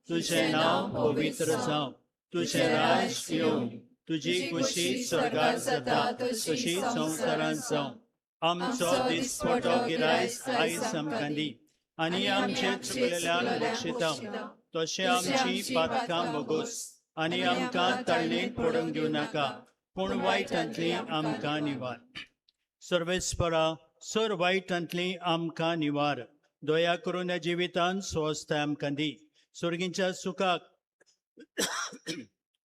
तुजें नांव पवित्र जावं, तुजें राज येवं, तुजी खुशी स्वर्गात जाता तशी संवसारांत जावं. आमचो दिसपटो गिरायस आयज आमकां दी आनी आमचे चुकलेल्यांक बक्षितांव, तशें आमची पातकां बोगोस आनी आमकां तळणेक पडूंक दिवं नाका, पूण वायटांतली आमकां निवार. सर्वेस्परा सर वायटांतली आमकां निवार. दया करून ह्या जिवितांत स्वस्थाय आमकां दी. स्वर्गीच्या सुखाक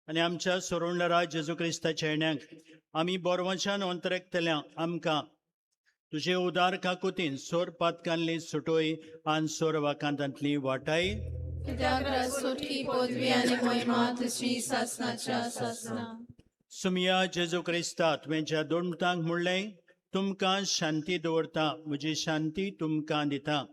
आनी आमच्या सोडूणदारा जेजू क्रिस्ताच्या येण्याक आमी बोरवंशान अंतरेकतल्या आमकां तुजे उदार काकुतीन सोर पातकांतली सुटोय आनी सोर वाकांतांतली वाटाय. कित्याक सुटकी पदवी आनी महिमा तुजी सासणाच्या सासणा. सुमिया जेजू क्रिस्ता तुवेंच्या दोनमतांक म्हणलें तुमकां शांती दवरता, म्हजी शांती तुमकां दिता.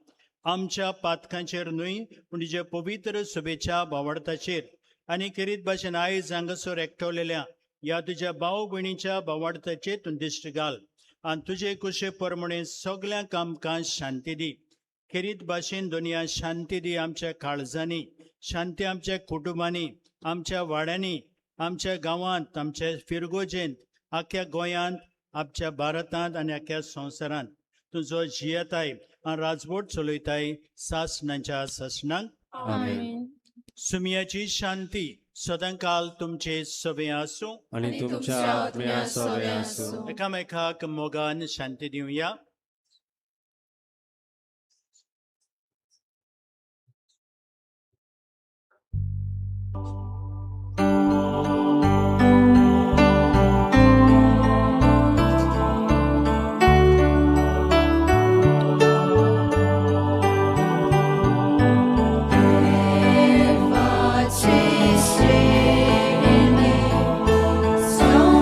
आमच्या पातकांचेर न्हय पूण तुजे पवित्र सुबेच्या भावार्थाचेर आनी खेरीत भाशेन आयज हांगासर एकठवलेल्या ह्या तुज्या भाव भयणीच्या भावार्थाचेर तूं दिश्ट घाल आनी तुजे कुशे प्रमाणे सगल्यांक आमकां शांती दी. खेरीत भाशेन दुनिया शांती दी. आमच्या काळजांनी शांती, आमच्या कुटुंबांनी, आमच्या वाड्यांनी, आमच्या गांवांत, आमच्या फिरगोजेंत, आख्या गोंयांत, आमच्या भारतांत आनी आख्या संवसारांत तुजो जियेताय आनी राजवट चलयताय सासणाच्या सासणांक. आमेन. सुमियाची शांती सदांकाल तुमचे सवे आसूं आनी तुमच्या आत्म्या सवे आसूं. एकामेकाक मोगान शांती दिवया. São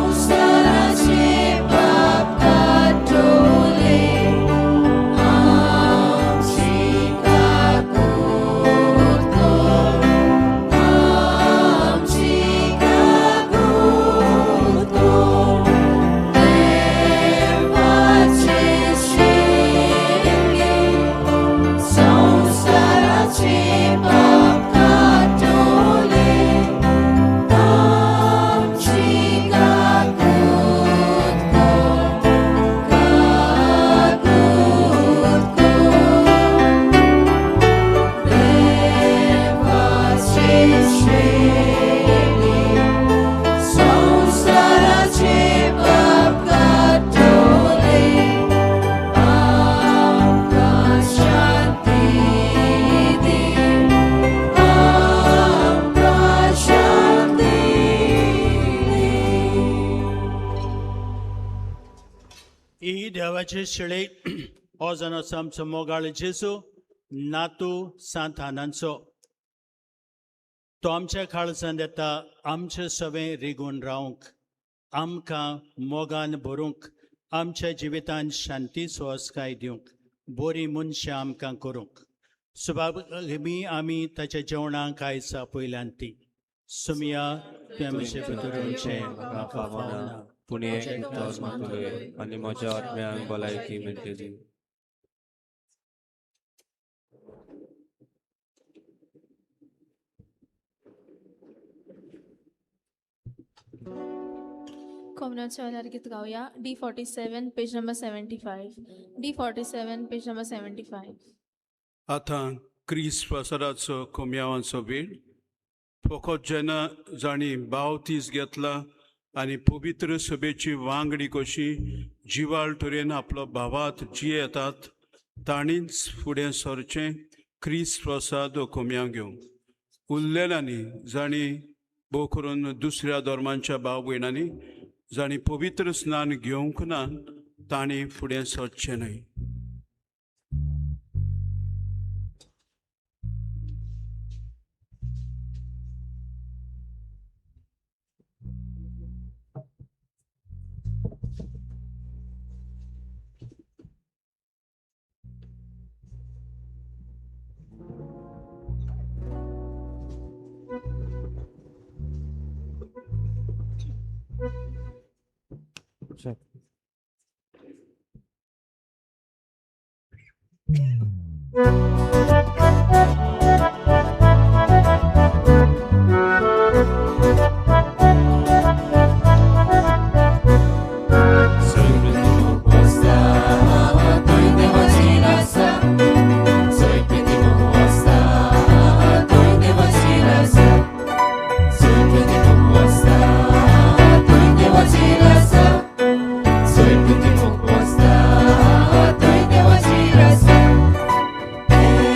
ही देवाची शिळे हो जावन आसा आमचो मोगाळ जेजू नातू सांत आनांचो तो आमच्या काळजांत येता आमचे सवें रिगून रावंक आमकां मोगान भरूंक आमच्या जिवितांत शांती सुवासकाय दिवंक बरी मनशां आमकां करूंक सुभागमी आमी ताच्या जेवणाक आयज पयल्यान ती सुमिया तुवें आमचे भितरूनचे म्हाका पावना पूण एक तोच मागतोय आनी म्हज्या आत्म्याक भलायकी मेळटली कॉमनाच्या वेल्यार गीत गावया D47 page number 75 D47 page number 75 आतां क्रिस्मसाचो कोमयावांचो वेळ फकत जेन्ना जाणी बावतीस घेतला आनी पवित्र सभेची वांगडी कशी जिवाळ तरेन आपलो भावात जी येतात ताणीच फुडें सरचें क्रिस्मसाद कोमया घेवंक उरलेल्यांनी जाणी भोव करून दुसऱ्या धर्मांच्या भाव भयणांनी जाणी पवित्र स्नान घेवंक ना ताणी फुडें सरचें न्हय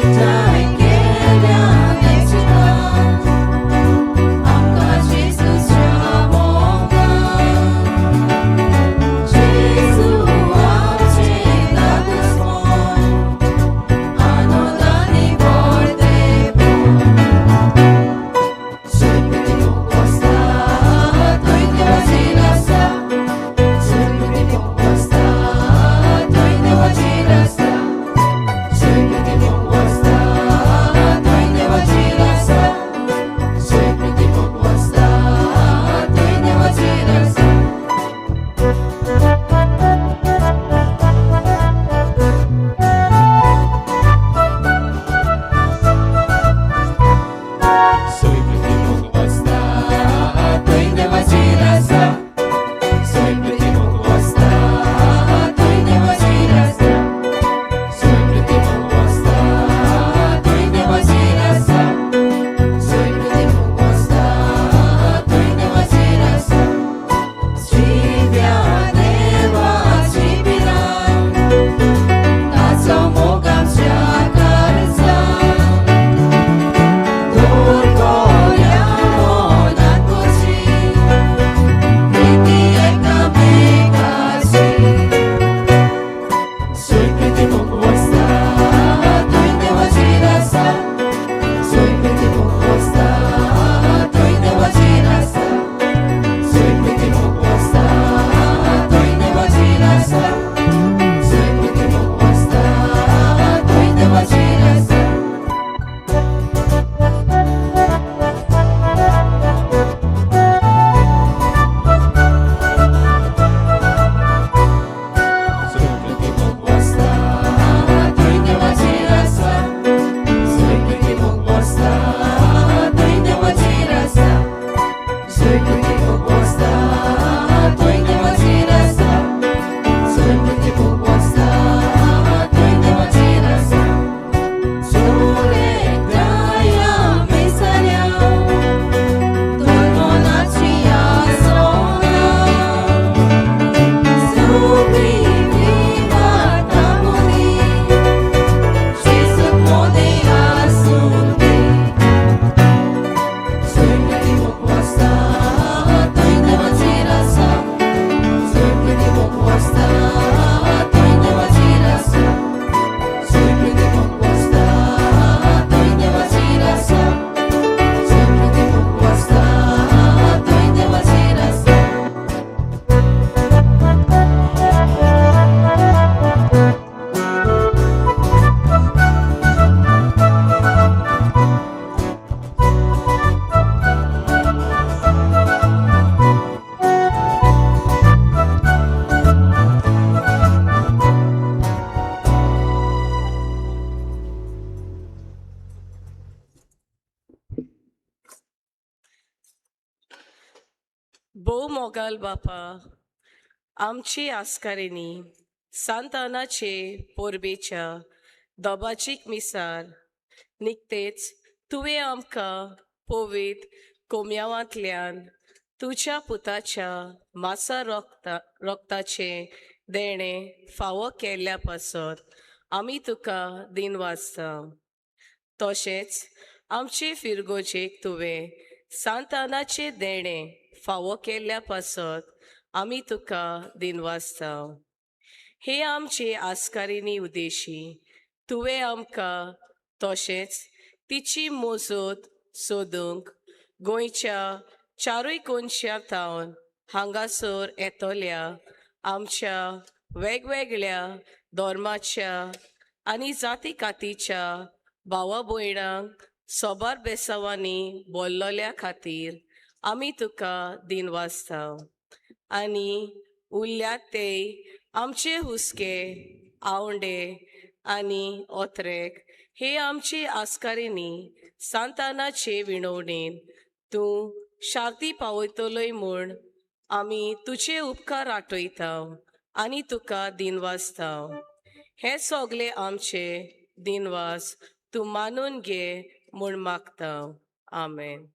Eta भोव मोगाल बापा, आमची आस्कारिणी सांत आनाचे पोरबेच्या दोबाचीक मिसार निकतेच तुवें आमकां पवित्र कोमयावांतल्यान तुज्या पुताच्या मासा रोगताचे देणे फावो केल्ल्या पासत आमी तुका दिनवाजता. तशेंच आमचे फिरगोजेक तुवें सांत आनाचे देणे फावो केल्ल्या पासत आमी तुका दिनवाजता. हे आमचे आस्कारिणी उदेशी तुवें आमकां तशेंच तिची मोजत सोदूंक गोंयच्या चारूय कोनशांतावन हांगासर येतोल्या आमच्या वेगवेगळ्या धर्माच्या आनी जाती कातीच्या भावा भयणांक सोबार बेसांवांनी बोल्लोल्या खातीर आमी तुका दिनवाजता. आनी उरल्यात ते आमचे हुस्के आवंडे आनी ओत्रेक हे आमचे आस्कारिणी सांत आनाचे विणवणेन तूं शार्ती पावयतलोय म्हूण आमी तुजे उपकार आठयता आनी तुका दिनवाजता. हे सोगले आमचे दिनवास तूं मानून घे म्हूण मागता. आमेन.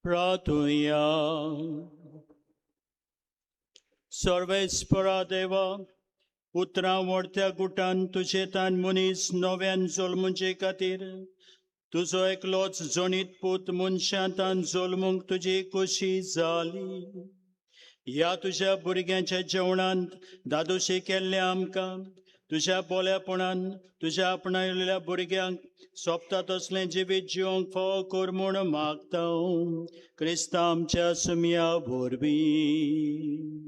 प्रार्थुया. सर्वेस्परा देवा, उतरां मोडत्या गुटान तुजे तान मनीस नव्यान जल्मुचे खातीर तुजो एकलोच जणीत पूत मनशांतान जल्मूंक तुजी खोशी जाली. ह्या तुज्या भुरग्यांच्या जेवणांत दादोशी केल्ले आमकां तुज्या बोल्यापणान तुज्या आपणायलेल्या भुरग्यांक सोंपता तसलें जिवीत जिवंक फावो कर म्हूण मागता. क्रिस्ता आमच्या सुमया वरवीं.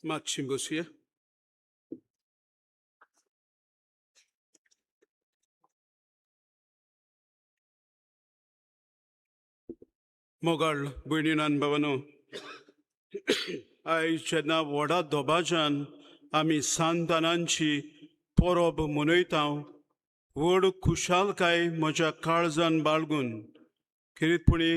मातशी बसुया. मोगाळ भयणीनान भावानो, आयज जेन्ना व्हडा दोबाज्यान आमी सांत आनांची परब मनयता, व्हड खुशालकाय म्हज्या काळजान बाळगून खरीतपणी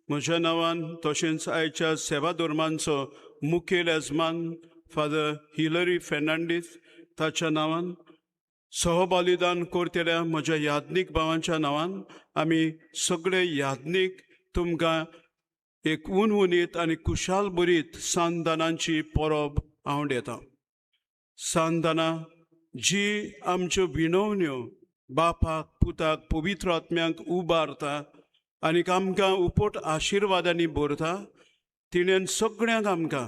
म्हज्या नांवान तशेंच आयच्या सेवा धर्मांचो मुखेल येजमान फादर हिलरी फेर्नांडीस ताच्या नांवान सहबलिदान करतल्या म्हज्या याज्ञीक भावांच्या नांवान आमी सगळे याज्ञीक तुमकां एक उनउनीत आनी कुशाल बरीत सांतानांची परब हांव दितां. सांतानां जी आमच्यो विणवण्यो बापाक पुताक पवित्र आत्म्यांक उबारता आनी आमकां उपट आशिर्वादांनी भरता, तिणेन सगळ्यांक आमकां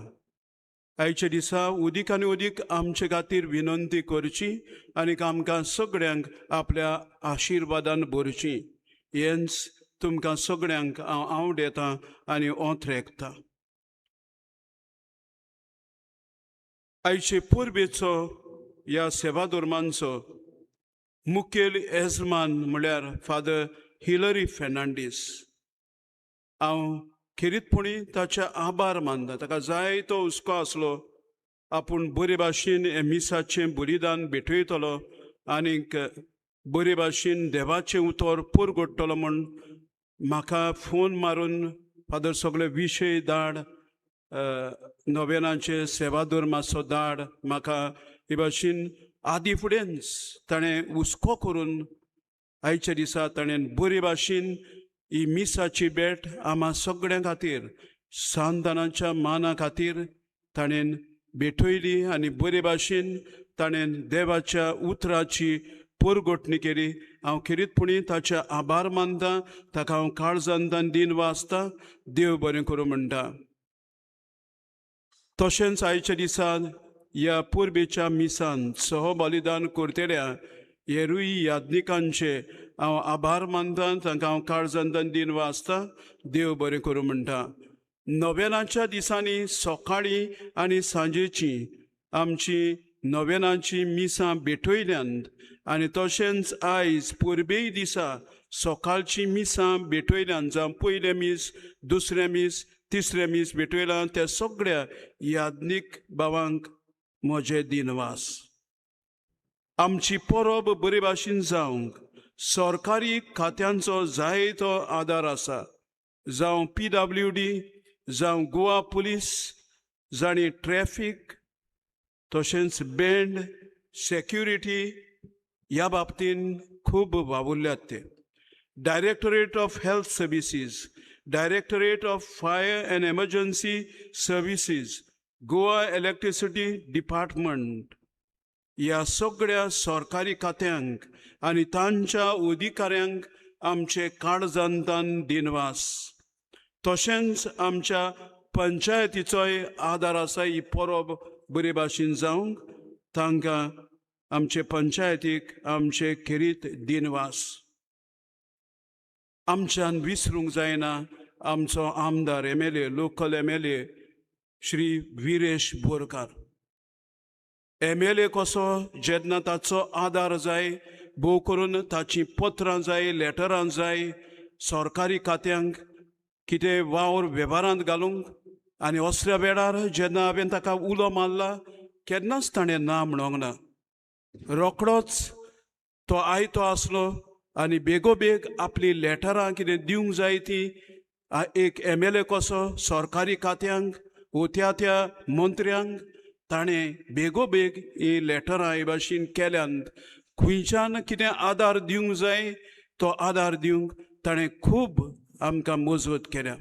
आयच्या दिसा उदीक आनी उदीक आमचे खातीर विनंती करची आनी आमकां सगळ्यांक आपल्या आशिर्वादान भरची. हेंच तुमकां सगळ्यांक हांव दितां आनी ओंथरेकतां. आयचे पुर्बेचो ह्या सेवा धर्मांचो मुखेल येजमान म्हळ्यार फादर हिलरी फेर्नांडीस. हांव खेरीतपणी ताचे आभार मानता. ताका जायतो हुस्को आसलो आपूण बरे भाशेन हे मिसाचें बलिदान भेटयतलो आनीक बरे भाशेन देवाचें उतर पुरगोडटलो म्हूण म्हाका फोन मारून फादर सगळे विशय धाड, नोवेनाचे सेवा धर्माचो धाड म्हाका हे भाशेन आदी फुडेंच ताणें हुस्को करून आयच्या दिसा ताणें बरे भाशेन ही मिसाची भेट आम्हा सगळ्यां खातीर सांतानाच्या माना खातीर ताणें भेटयली आनी बरे भाशेन ताणें देवाच्या उतराची परगोटणी केली. हांव खेरीतपणी ताचे आभार मानता. ताका हांव काळजांतल्यान दिन वाचता. देव बरें करूं म्हणटा. तशेंच आयच्या दिसान ह्या पुर्बेच्या मिसान सहबलिदान करतल्या हेरूय याज्ञिकांचे हांव आभार मानता. तांकां हांव काळजांतल्यान दिन वाचता. देव बरें करूं म्हणटा. नोवेनाच्या दिसांनी सकाळीं आनी सांजेची आमची नोवेनाची मिसां भेटयल्यांत आनी तशेंच आयज पुर्बेय दिसा सकाळची मिसां भेटयल्यांत. जावं पयले मीस, दुसरे मीस, तिसरे मीस भेटयलां त्या सगळ्या याज्ञीक भावांक म्हजे दिनवास. आमची परब बरे भाशेन जावंक सरकारी खात्यांचो जायतो आदार आसा. जावं PWD, जावं गोवा पुलीस, जाणी ट्रॅफिक, तशेंच बँड, सेक्युरिटी ह्या बाबतीन खूब वावुरल्यात ते. Directorate of health services, directorate of fire end emergency services, Goa electricity department ह्या सगळ्या सरकारी खात्यांक आनी तांच्या अधिकाऱ्यांक आमचे काळजांतल्यान दिनवास. तशेंच आमच्या पंचायतीचोय आदार आसा ही परब बरे भाशेन जावंक. तांकां आमचे पंचायतीक आमचे खेरीत दिनवास. आमच्यान विसरूंक जायना आमचो आमदार MLA, local MLA Shri Viresh Borkar. MLA कसो जेन्ना ताचो आदार जाय, भोव करून ताची पत्रां जाय, लेटरां जाय सरकारी खात्यांक कितें वावर वेव्हारांत घालूंक, आनी असल्या वेळार जेन्ना हांवें ताका उलो मारला केन्नाच ताणें ना म्हणोंक ना. रोखडोच तो आयतो आसलो आनी बेगोबेग आपली लेटरां कितें दिवंक जाय ती एक MLA कसो सरकारी खात्यांक त्या त्या मंत्र्यांक ताणें बेगोबेग ही लेटरां हे भाशेन केल्यान खंयच्यान कितें आदार दिवंक जाय तो आदार दिवंक ताणें खूब आमकां मजत केल्या.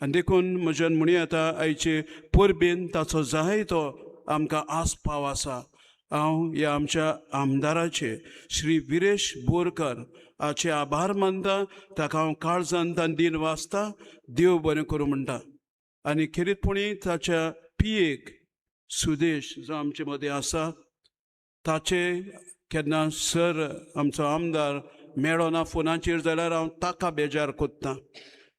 आनी देखून म्हज्यान म्हणूं येता आयचे परबेन ताचो जायतो आमकां आस्पाव आसा. हांव ह्या आमच्या आमदाराचे श्री विरेश बोरकार हाचे आभार मानता. ताका हांव काळजांतल्यान दिन वाचता. देव बरें करूं म्हणटा. आनी खेरीतपणी ताच्या पियेक सुदेश जो आमचे मदें आसा ताचे केन्ना सर आमचो आमदार मेळ्ळो ना फोनाचेर जाल्यार हांव ताका बेजार कोत्तां.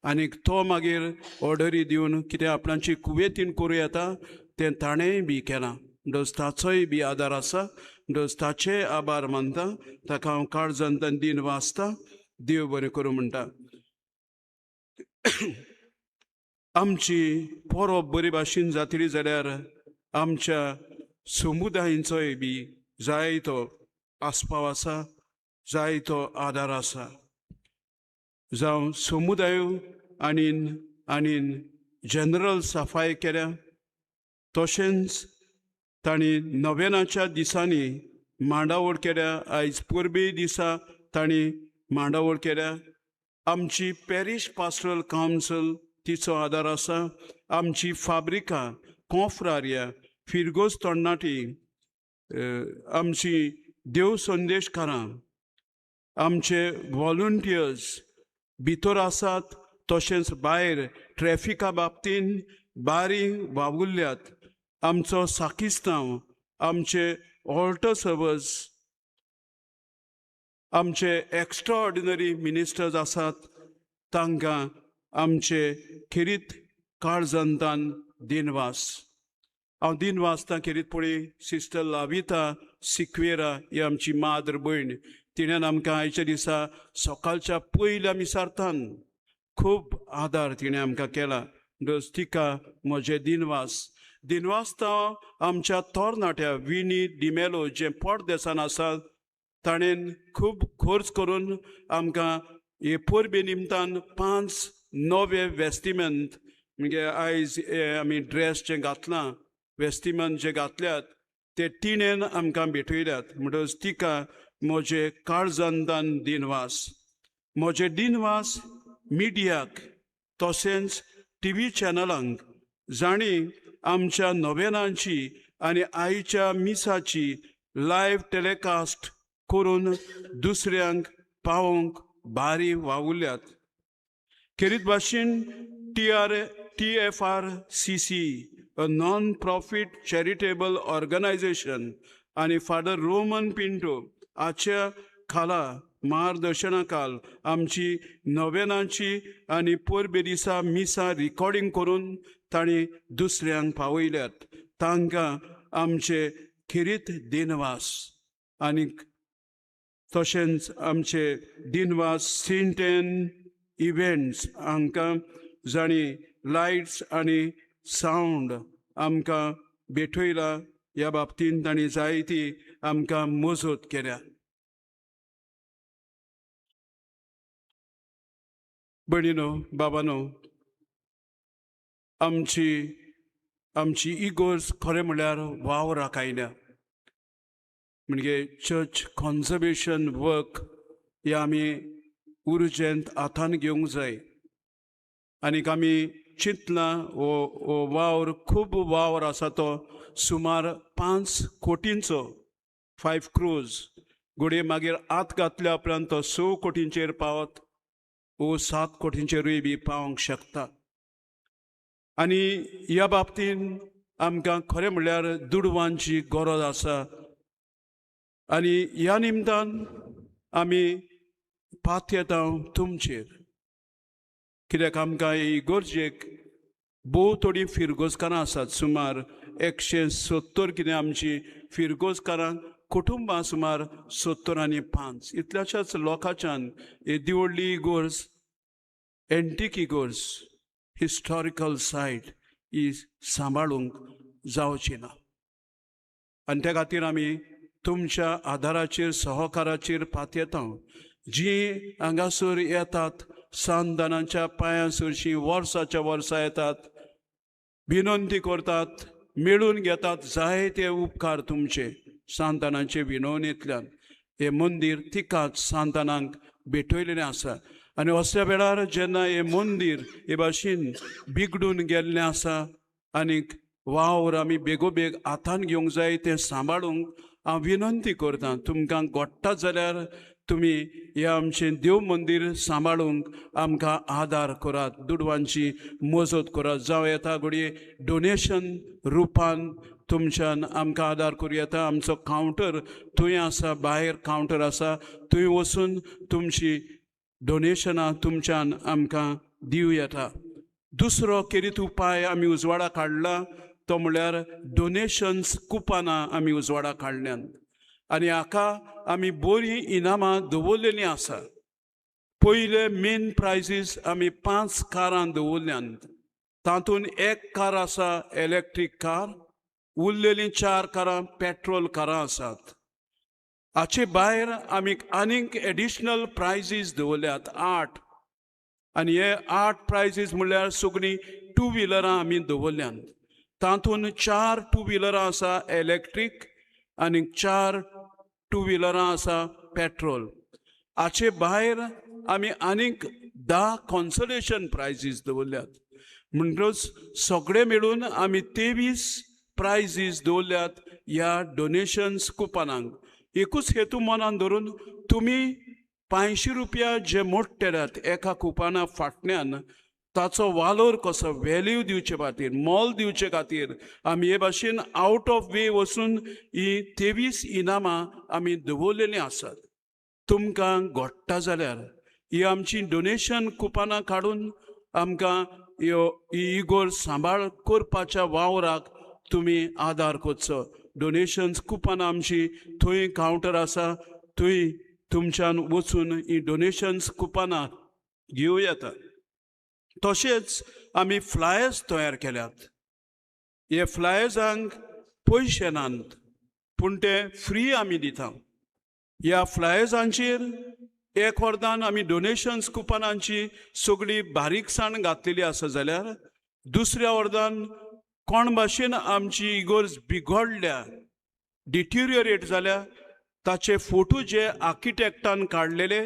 आनीक तो मागीर ऑर्डरी दिवन कितें आपणाची कुवेतीन करूं येता तें ताणेंय बी केलां. म्हणटच ताचोय बी आदार आसा. म्हणटच ताचे आभार मानता. ताका हांव काळजांतल्यान दिन वाचता. देव बरें करूं म्हणटा. आमची परब बरे भाशेन जातली जाल्यार आमच्या समुदायांचोय बी जायतो आस्पाव आसा, जायतो आदार आसा. जावं समुदाय आनी आनी जनरल सफाई केल्या. तशेंच तांणी नव्यानाच्या दिसांनी मांडावळ केल्या. आयज पुर्बी दिसा तांणी मांडावळ केल्या. आमची पॅरिश पास्टरल कावन्सिल तिचो आदार आसा. आमची फाब्रिका कॉफ्रारिया फिरगोस तरणाटी, आमची देव संदेशकारां, आमचे वॉलंटियर्स भितर आसात. तशेंच भायर ट्रॅफिका बाबतीन बारी वावुरल्यात. आमचो साकिस्तांव, आमचे ऑल्टर सर्वर्स, आमचे एक्स्ट्रा ऑर्डिनरी मिनिस्टर्स आसात. तांकां आमचे खिरीत काळजांतान दिनवास. हांव दिनवासतां खिरीतपणी सिस्टर लाविता सिक्वेरा ही आमची माद्र भयण. तिणेन आमकां आयच्या दिसा सकाळच्या पयल्या मिसारतान खूब आदार तिणें आमकां केला. तिका म्हजे दिनवास. दिनवासता आमच्या तोरणाट्या विनी डिमेलो जे पोर्तदेसान आसात. ताणें खूब खर्च करून आमकां हे परबे निमतान 5 नवे वेस्टिमेंट, म्हणजे आयज आमी ड्रेस जे घातलां, वेस्टिमेंट जे घातल्यात ते तिणेन आमकां भेटयल्यात. म्हणटच तिका म्हजे काळजांतान दिनवास. म्हजे दिनवास मिडियाक तशेंच TV चॅनलांक, जाणी आमच्या नव्यानांची आनी आयच्या मिसाची लायव्ह टेलिकास्ट करून दुसऱ्यांक पावोवंक बारी वावुरल्यात. खेरीत भाशेन TFRCC, a non-profit charitable organization, आनी फादर रोमन पिंटो हाच्या खाला मार्गदर्शनाखाल आमची नव्यानाची आनी परबे दिसा मिसां रिकॉर्डिंग करून तांणी दुसऱ्यांक पावयल्यात. तांकां आमचे खिरीत दिनवास. आनी तशेंच आमचे दिनवास सेंट एन इव्हेंट्स हांकां, जाणी लायट्स आनी सावंड आमकां भेटयला. ह्या बाबतींत तांणी जायती आमकां मजत केल्या. भयणीनो, बाबानो, आमची इगोर्ज खरें म्हणल्यार वावराक आयल्या. म्हणजे चर्च कॉन्झर्वेशन वर्क हे आमी उर्जेंत हातान घेवंक जाय. आनीक आमी चिंतलां हो वावर खूब वावर आसा तो सुमार 5 कोटींचो 5 crores. घोडये मागीर आत घातल्या उपरांत तो 6 कोटींचेर पावत, वो 7 कोटींचेरूय बी पावंक शकता. आनी ह्या बाबतीन आमकां खरें म्हणल्यार दुडवांची गरज आसा. आनी ह्या निमतान आमी पात येता तुमचेर, कित्याक आमकां ही गरजेक भोव थोडी फिरगोजकारां आसात. सुमार 170 कितें आमची फिरगोजकारां कुटुंबां सुमार 75 इतल्याशाच लोकांच्यान ही दिवडली इगोर्ज, एंटीक इगोर्ज, हिस्टॉरिकल सायट ही सांबाळूंक जावची ना. आनी त्या खातीर आमी तुमच्या आदाराचेर, सहकाराचेर पात येता. जीं हांगासर येतात, सांतानाच्या पांयां सरशीं वर्साच्या वर्सा येतात, विनंती करतात, मेळून घेतात. जायते उपकार तुमचे सांतानाचे विनवणेंतल्यान हे मंदीर तिकाच सांतानांक भेटयलेलें आसा. आनी असल्या वेळार जेन्ना हे मंदीर हे भाशेन बिगडून गेल्लें आसा आनीक वावर आमी बेगोबेग हातान घेवंक जाय तें सांबाळूंक हांव विनंती करतां. तुमकां घोडटा जाल्यार तुमी हे आमचें देव मंदीर सांबाळूंक आमकां आदार करात, दुडवांची मजत करात. जावं येता घडये डोनेशन रुपान तुमच्यान आमकां आदार करूं येता. आमचो कावंटर थंय आसा, भायर कावंटर आसा, थंय वचून तुमची डोनेशनां तुमच्यान आमकां दिवं येता. दुसरो कितें उपाय आमी उजवाडाक हाडला तो म्हणल्यार डोनेशन्स कुपनां आमी उजवाडाक हाडल्यात. आनी हाका आमी बरीं इनामां दवरलेलीं आसा. पयले मेन प्रायजीस आमी 5 कारां दवरल्यात. तातूंत 1 कार आसा इलेक्ट्रीक कार, उरलेलीं 4 कारां पेट्रोल कारां आसात. हाचे भायर आमी आनीक एडिशनल प्रायजीस दवरल्यात 8. आनी हे 8 प्रायजीस म्हणल्यार सगळीं टू व्हिलरां आमी दवरल्यात. तातूंत 4 टू व्हिलरां आसा इलेक्ट्रीक आनी 4 टू व्हिलरां आसा पेट्रोल. हाचे भायर आमी आनीक 10 कॉन्सोलेशन प्रायजीस दवरल्यात. म्हणटच सगळे मेळून आमी 23 प्रायजीस दवरल्यात ह्या डोनेशन्स कुपनांक. एकूच हेतू मनान धरून तुमी 500 रुपया जे मोडटेल्यात एका कुपना फाटल्यान ताचो वालोर कसो व्हॅल्यू दिवचे खातीर मोल दिवचे खातीर आमी हे भाशेन आवट ऑफ वे वचून ही 23 इनामां आमी दवरलेलीं आसात. तुमकां घोडटा जाल्यार ही आमची डोनेशन कुपनां काडून आमकां ही इगोर्ज सांबाळ करपाच्या वावराक तुमी आदार करचो. डोनेशन्स कुपनां आमची थंय कावंटर आसा, थंय तुमच्यान वचून ही डोनेशन्स कुपनां घेवं येता. तशेंच आमी फ्लायर्स तयार केल्यात. हे फ्लायर्सांक पयशे नात पूण ते फ्री आमी दिता. ह्या फ्लायर्सांचेर एक वरदान आमी डोनेशन्स कुपनांची सगळी बारीकसाण घातलेली आसा जाल्यार दुसऱ्या वरदान कोण भाशेन आमची इगोर्ज बिगडल्या डिट्युरियोरेट जाल्या ताचे फोटो जे आर्किटेक्टान काडलेले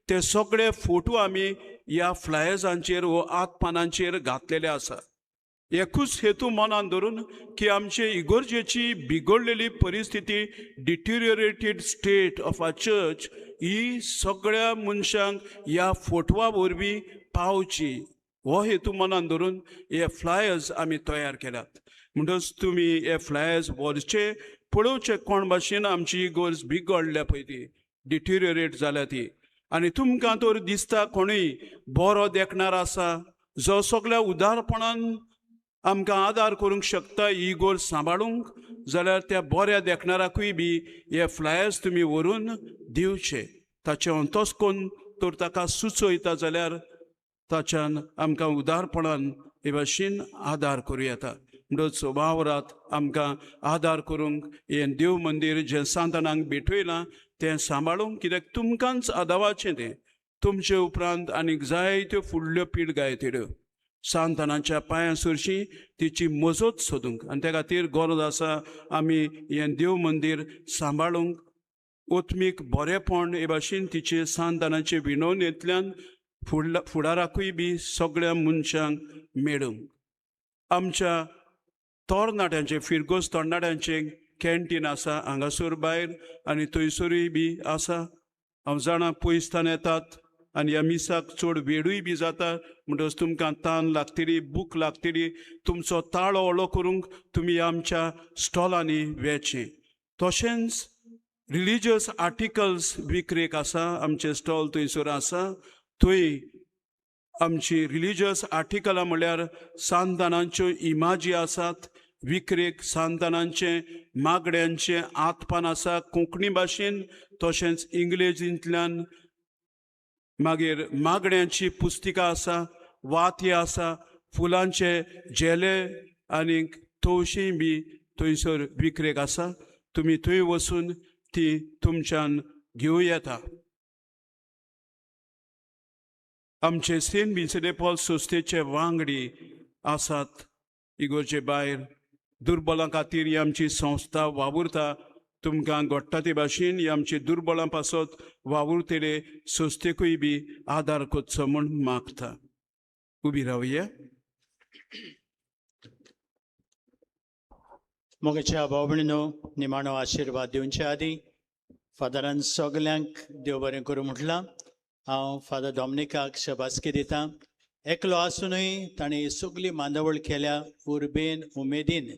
ते सगळे फोटो आमी ह्या फ्लायर्सांचेर वो आतपानांचेर घातलेले आसा. एकूच हेतू मनान धरून की आमचे इगोर्जेची बिगडलेली परिस्थिती डिट्युरियोरेटेड स्टेट ऑफ अ चर्च ही सगळ्या मनशांक ह्या फोटवा वरवीं पावची हो हेतू मनान धरून हे फ्लायर्स आमी तयार केल्यात. म्हणटच तुमी हे फ्लायर्स व्हरचे पळोवचे कोण भाशेन आमची इगोर्ज बिगडल्या पळय ती डिट्युरियोरेट जाल्या ती. आनी तुमकां तर दिसता कोणूय बरो देखणार आसा जो सगळ्या उदारपणान आमकां आदार करूंक शकता इगोर्ज सांबाळूंक जाल्यार त्या बऱ्या देखणाराकूय बी हे फ्लायर्स तुमी व्हरून दिवचे. ताचे अंतोस कोण तर ताका सुचयता जाल्यार ताच्यान आमकां उदारपणान हे भाशेन आदार करूं येता. म्हणटच वावरांत आमकां आदार करूंक हे देव मंदीर जें सांतानांक भेटयलां तें सांबाळूंक, कित्याक तुमकांच आदावाचें तें. तुमचे उपरांत आनीक जायत्यो फुडल्यो पिळगायत्यो सांतानाच्या पांयां सरशी तिची मजत सोदूंक आनी त्या खातीर गरज आसा आमी हें देव मंदीर सांबाळूंक. ओत्मीक बरेपण हे भाशेन तिचे सांतानाचे विनवणेंतल्यान फुडाराकूय बी सगळ्या मनशांक मेळूंक. आमच्या तरणाट्यांचे फिरगोस तरणाट्यांचे कॅन्टीन आसा हांगासर भायर आनी थंयसरूय बी आसा. हांव जाणा पयसतान येतात आनी ह्या मिसाक चड वेळूय बी जाता म्हणटच तुमकां तान लागतली, भूक लागतली. तुमचो ताळो हळो करूंक तुमी आमच्या स्टॉलांनी वेचें. तशेंच रिलिजियस आर्टिकल्स विक्रेक आसा, आमचे स्टॉल थंयसर आसा. थंय आमची रिलिजियस आर्टिकलां म्हळ्यार सांतानाच्यो इमाजी आसात विक्रेक. सांतानांचे मागड्यांचे आतपान आसा कोंकणी भाशेन, तशेंच इंग्लिशींतल्यान. मागीर मागड्यांची पुस्तिकां आसा, वाती आसा, फुलांचे झेले आनीक तवशीं बी थंयसर विक्रेक आसा. तुमी थंय वचून ती तुमच्यान घेवं येता. आमचे सेंट विन्सेंट डे पॉल संस्थेचे वांगडी आसात इगोर्जे भायर. दुर्बलां खातीर ही आमची संस्था वावुरता. तुमकां घडटा ते भाशेन ही आमची दुर्बलां पासत वावुरतले संस्थेकूय बी आदार करचो म्हूण मागता. उबी रावया. मोगाच्या भाव भयणीनो, निमाणो आशिर्वाद दिवचे आदी फादरान सगल्यांक देव बरें करूं म्हटलां. हांव फादर डॉमिनिकाक शबासकी दितां. एकलो आसुनूय ताणें सगळी मांडावळ केल्या उर्बेन उमेदीन.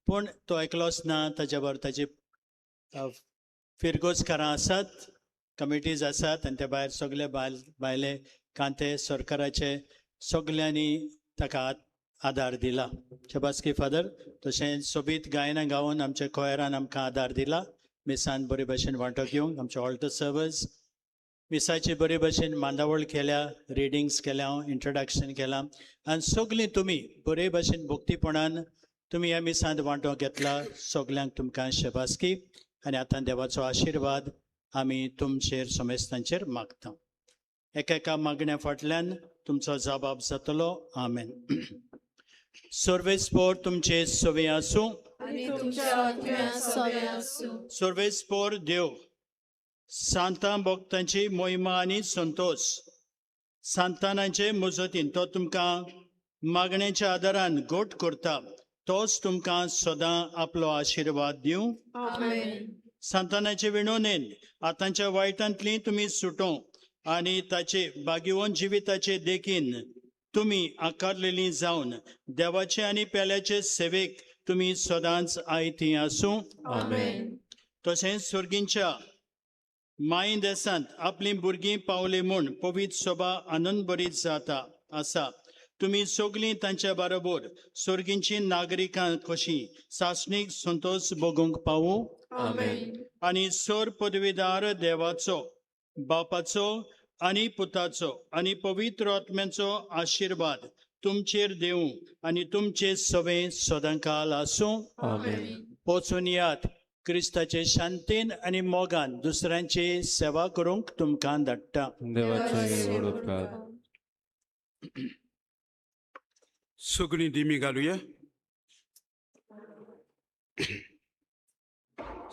पूण तो एकलोच ना, ताच्या बरोबर ताचे फिरगोजकारां आसात, कमिटीज आसात आनी त्या भायर सगळे भायले कांते सरकाराचे सगल्यांनी ताका आदार दिला. शबासकी फादर. तशेंच सोबीत गायनां गावन आमच्या कोयरान आमकां आदार दिला. मिसान बरे भशेन वांटो घेवंक आमचे ऑल्टर सर्वर्स मिसाची बरे भशेन मांडावळ केल्या, रिडिंग्स केल्या, इंट्रोडक्शन केलां आनी सगळीं तुमी बरे भशेन भक्तीपणान तुमी ह्या मिसांत वांटो घेतला. सगल्यांक तुमकां शबासकी आनी आतां देवाचो आशिर्वाद आमी तुमचेर समेस्तांचेर मागता. एका मागण्या फाटल्यान तुमचो जबाब जातलो. आमेन. सर्वेस्पोर तुमचे सवे आसूं. आनी तुमच्या आत्म्या सवे आसूं. सर्वेस्पोर देव सांतां भक्तांची मोहिमा आनी संतोष संतानाचे मजतीन तो तुमकां मागण्याच्या आदारान गोट करता. तोच तुमकां सदां आपलो आशिर्वाद दिवं. आमेन. संतानाचे विणवणेन आतांच्या वायटांतली तुमी सुटों आनी ताचे बागीवन जिविताचे देखीन तुमी आकारलेली जावन देवाचे आनी पेल्याचे सेवेक तुमी सदांच आयती आसूं. आमेन. तशेंच स्वर्गींच्या माय देसांत आपली भुरगीं पावली म्हूण पवित्र सभा आनंद भरीत जाता आसा. तुमी सगळीं तांच्या बरोबर स्वर्गींची नागरिकां कशी सासणीक संतोष भोगूंक पावूं. आमेन. आनी सर पदवीदार देवाचो बापाचो आनी पुताचो आनी पवित्र आत्म्याचो आशिर्वाद तुमचेर देवूं आनी तुमचे सवे सदांकाल आसूं. आमेन. पोचून यात. क्रिस्ताचे शांतीन आनी मोगान दुसऱ्यांची सेवा करूंक तुमकां धाडटा. सगळीं दिमी घालुया.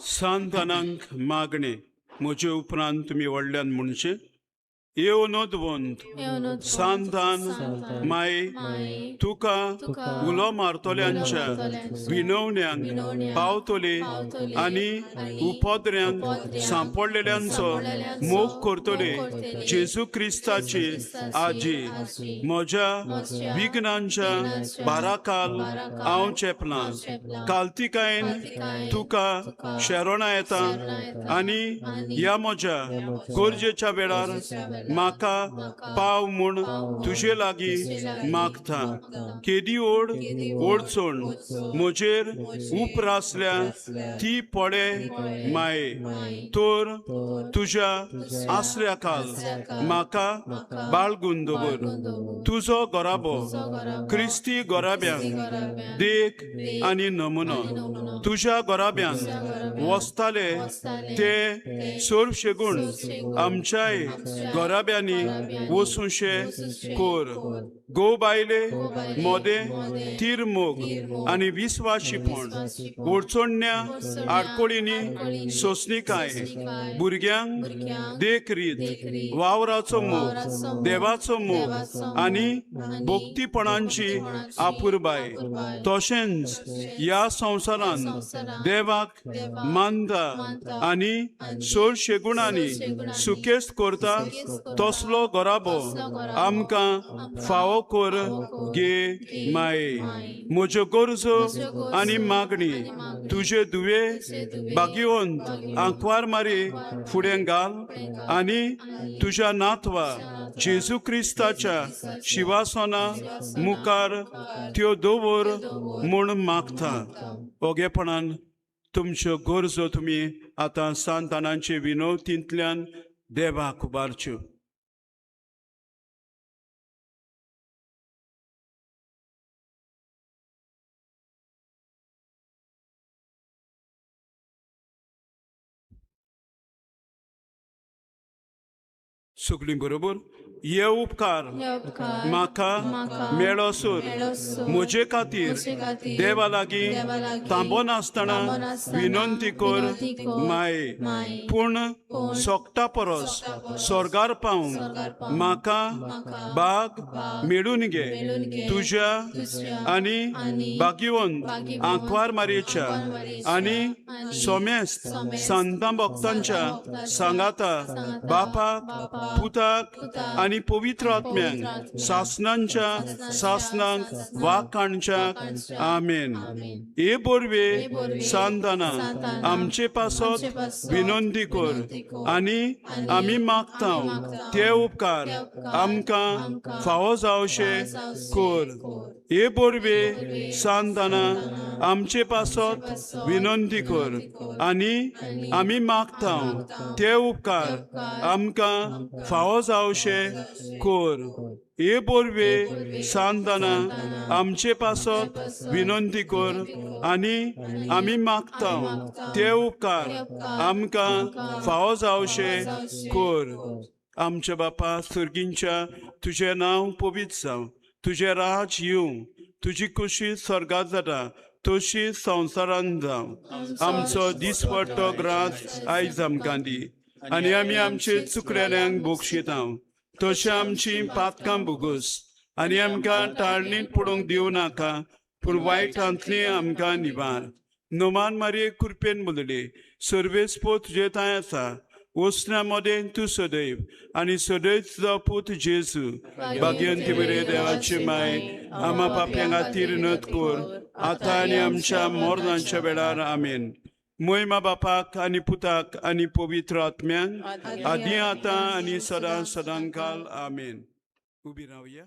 सांतानांक मागणे म्हजे उपरांत तुमी व्हडल्यान म्हणचे. येवनोदवंत सांतान माय तुका उलो मारतोल्यांच्या विनवण्यांक पावतले आनी उपद्र्यांक सांपडलेल्यांचो मोग करतले. जेजू क्रिस्ताची आजी म्हज्या विघ्नांच्या बाराकाल हांव चेपलां. काल्तिकायेन तुका शेरोणा येता आनी ह्या म्हज्या गरजेच्या वेळार म्हाका पाव म्हूण तुजे लागीं मागता. केदी ओड ओडचोण म्हजेर उपरासल्या ती पडे माये. तोर तुज्या आसल्या काल म्हाका बाळगून दवर. तुजो गोराबो क्रिस्ती गोराब्यांक देख आनी नमुनो. तुज्या गोराब्यान वस्ताले ते सोरशेगूण आमच्याय गोराब्यांनी वसूंशे कोर. गो बायले मोदे तीर मोग आनी विस्वाशीपण ओडचोडण्या आडकोळींनी सोंसणीकाय. भुरग्यांक देखरीत वावराचो मोग देवाचो मोग आनी भोक्तीपणांची आपुरबाय. तशेंच ह्या संवसारांत देवाक मानता आनी सोरशेगुणांनी सुकेस्त करता तसलो गोराबो आमकां फावो कर गे माये. म्हज्यो गरजो आनी मागणी तुजे दुवे बागीवंत आंकवार मारी फुडें घाल आनी तुज्या नातवा जेजू क्रिस्ताच्या शिवासना मुखार त्यो दवर म्हूण मागता. ओगेपणान तुमच्यो गरजो तुमी आतां सांतानांचे विनवतींतल्यान देवाक उबारच्यो. सगळीं बरोबर. हे उपकार म्हाका मेळोसर म्हजे खातीर देवा लागीं तांबो नासतना विनंती कर माये. पूण सोगटा परस स्वर्गार पावूंक म्हाका बाग मेळून घे. तुज्या आनी बागीवंत आंकवार मारयेच्या आनी सोमेस्त संतां भक्तांच्या सांगाता बापाक पुताक आनी पवित्र आत्म्यांक सासनांच्या सासनांक वाग काणच्याक आमेन. हे बोरवे सांताना आमचे पासत विनंती कर आनी आमी मागता ते उपकार आमकां फावो जावचे कर. हे बोरवे सांताना आमचे पासत विनंती कर आनी आमी मागता ते उपकार आमकां फावो जावचे कर. हे बोरवे सांताना आमचे पासत विनंती कर आनी आमी मागता ते उपकार आमकां फावो जावचे कर. आमचे बापा सुर्गींच्या तुझें नांव पवित्र जावं, तुझें राज येवं, तुजी खुशी स्वर्गात जाता तशी संवसारांत जावं. आमचो दिसपट्टो ग्रास आयज आमकां दी, आनी आमी आमचे चुकलेल्यांक बोगशिता तशें आमची पातकां भोगूस, आनी आमकां टाळणीत पडूंक दिवं नाका, पूण वायटांतली आमकां निबार. नोमान मारये कृपेन मुलली, सर्वेस्पो तुजे थंय आसा, वसना मोदें तूं सदैव, आनी सदैव तुजो पूत जेजू भाग्यवंती बरे देवाची माय, आमा पाप्यां खातीर नत कोर, आतां आनी आमच्या मोरनाच्या वेळार आमेन. मोहिमा बापाक आनी पुताक आनी पवित्र आत्म्यांक आदी आतां आनी सदां सदांकाल आमेन. उबी रावया.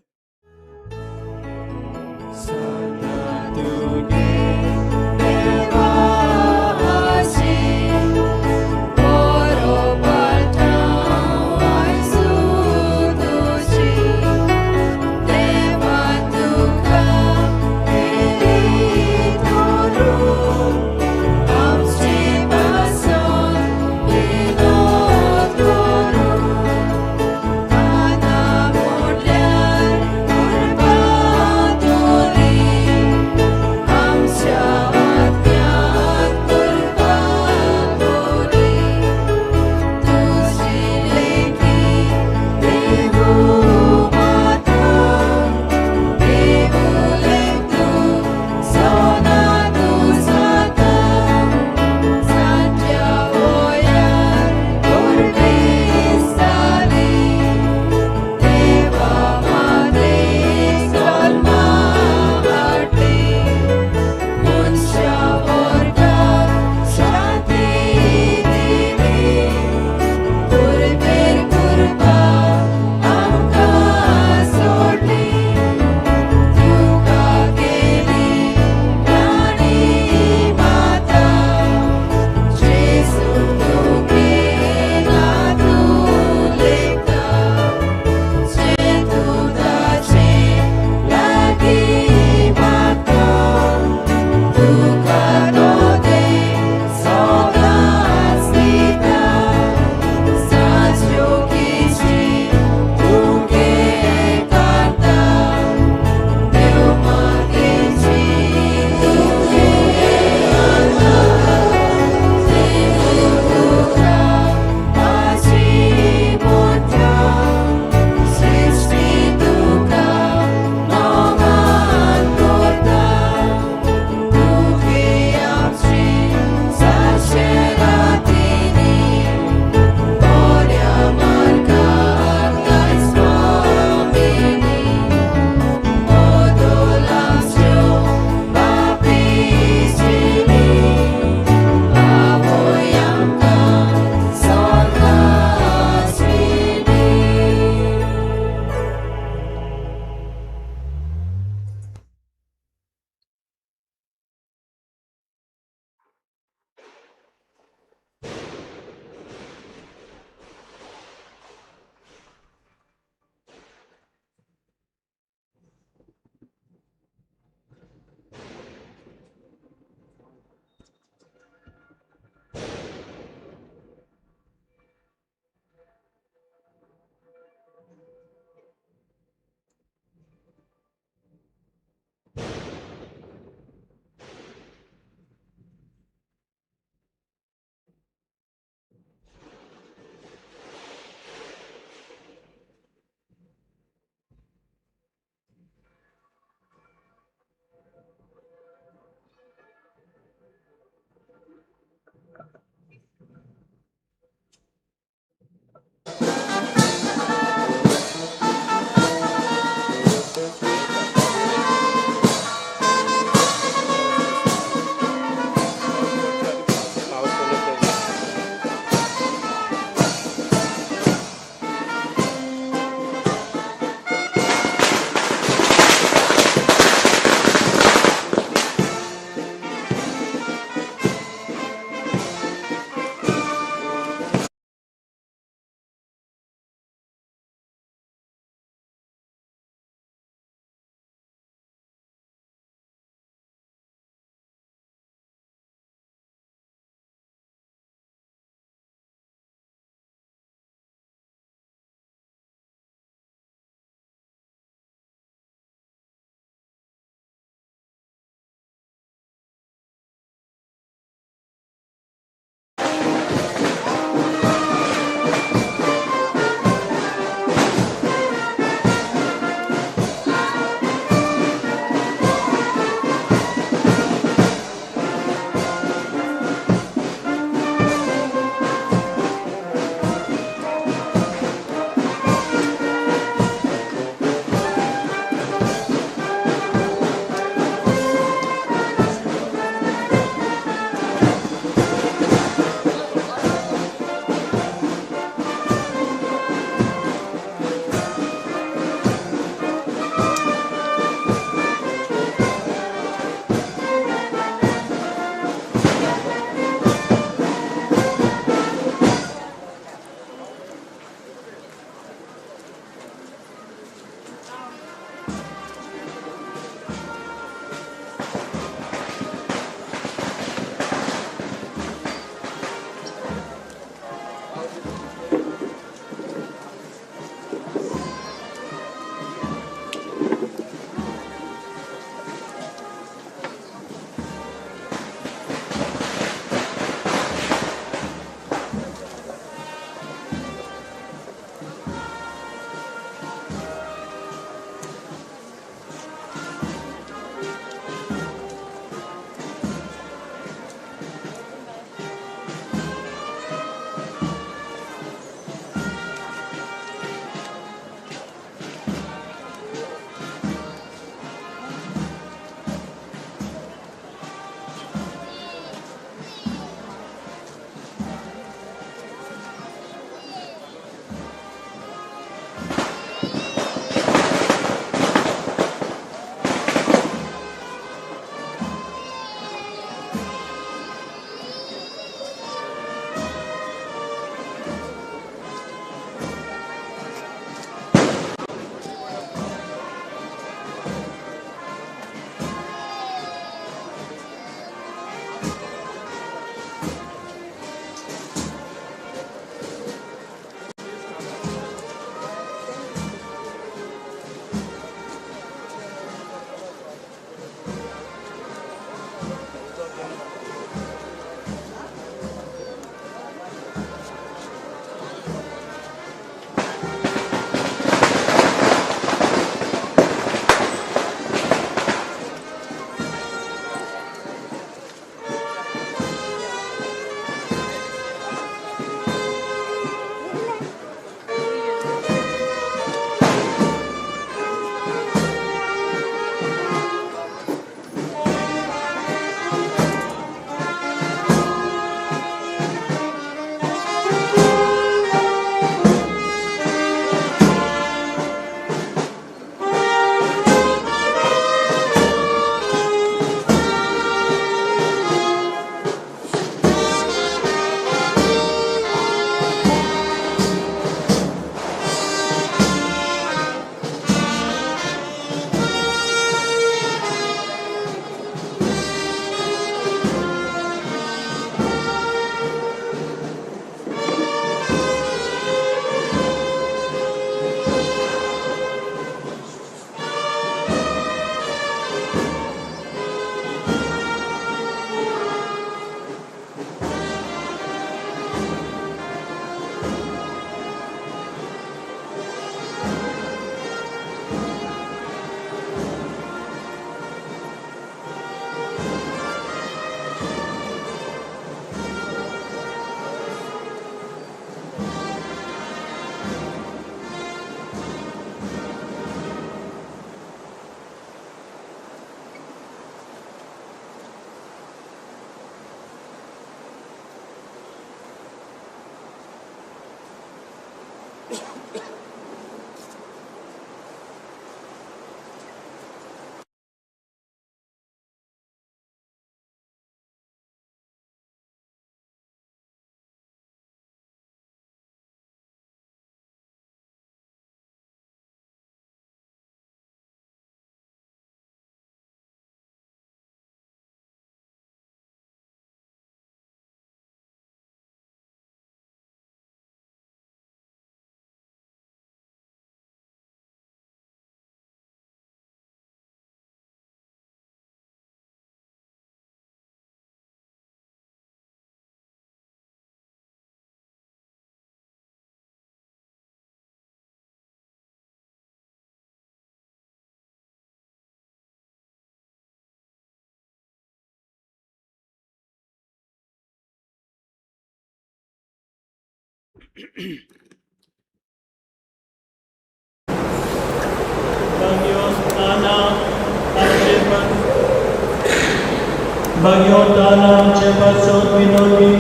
Bagyontana amche pasot minoli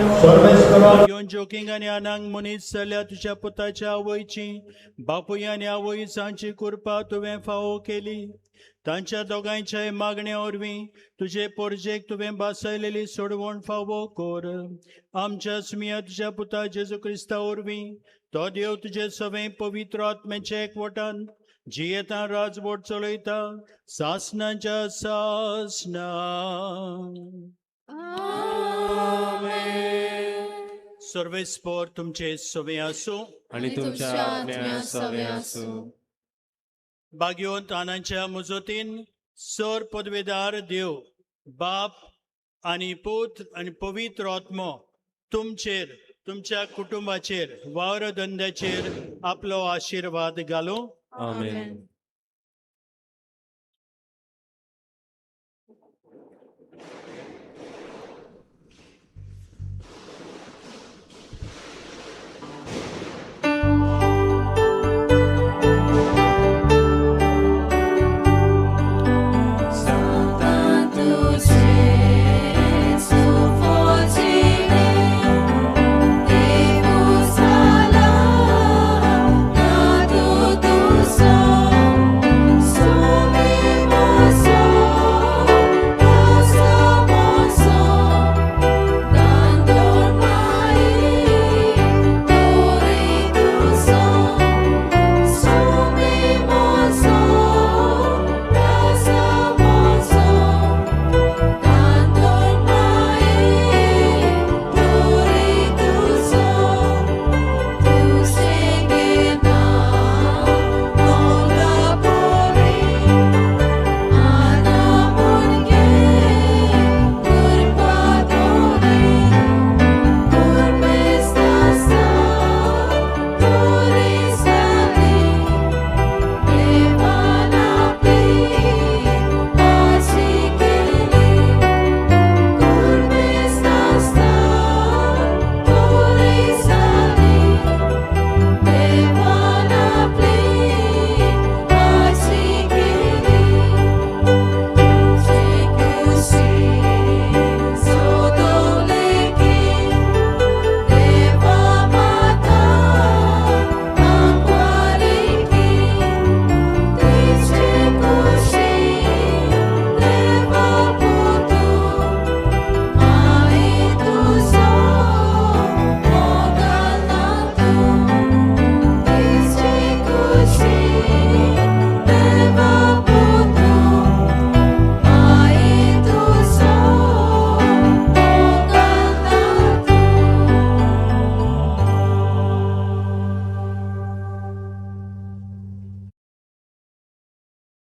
घेऊन जोकिंग आणि अनांग मुनीत जाल्या तुझ्या पुताच्या आवयची बापूय आनी आवयसांची कृपा तुवें फावो केली तांच्या दोगांयच्या मागण्या वरवीं तुजे पोरजेक तुवें बासयलेली सोडवण फावो कोर आमच्या सुमिया तुझ्या पुता जेजू क्रिस्ता वरवीं तो देव तुजे सगळे पवित्र आत्म्याचे एकवटान जियेता राजवट चलयता सासनाच्या सासना सर्वेस्पोर तुमचे सवे आसूं आणि तुमच्या आत्म्या सवे आसूं. भाग्यवंत आनांच्या मुजतीन सर पदवेदार देव बाप आणि पुत्र आणि पवित्र आत्मो तुमचेर तुमच्या कुटुंबाचेर वावर धंद्याचेर आपलो आशीर्वाद घालूं. आमेन.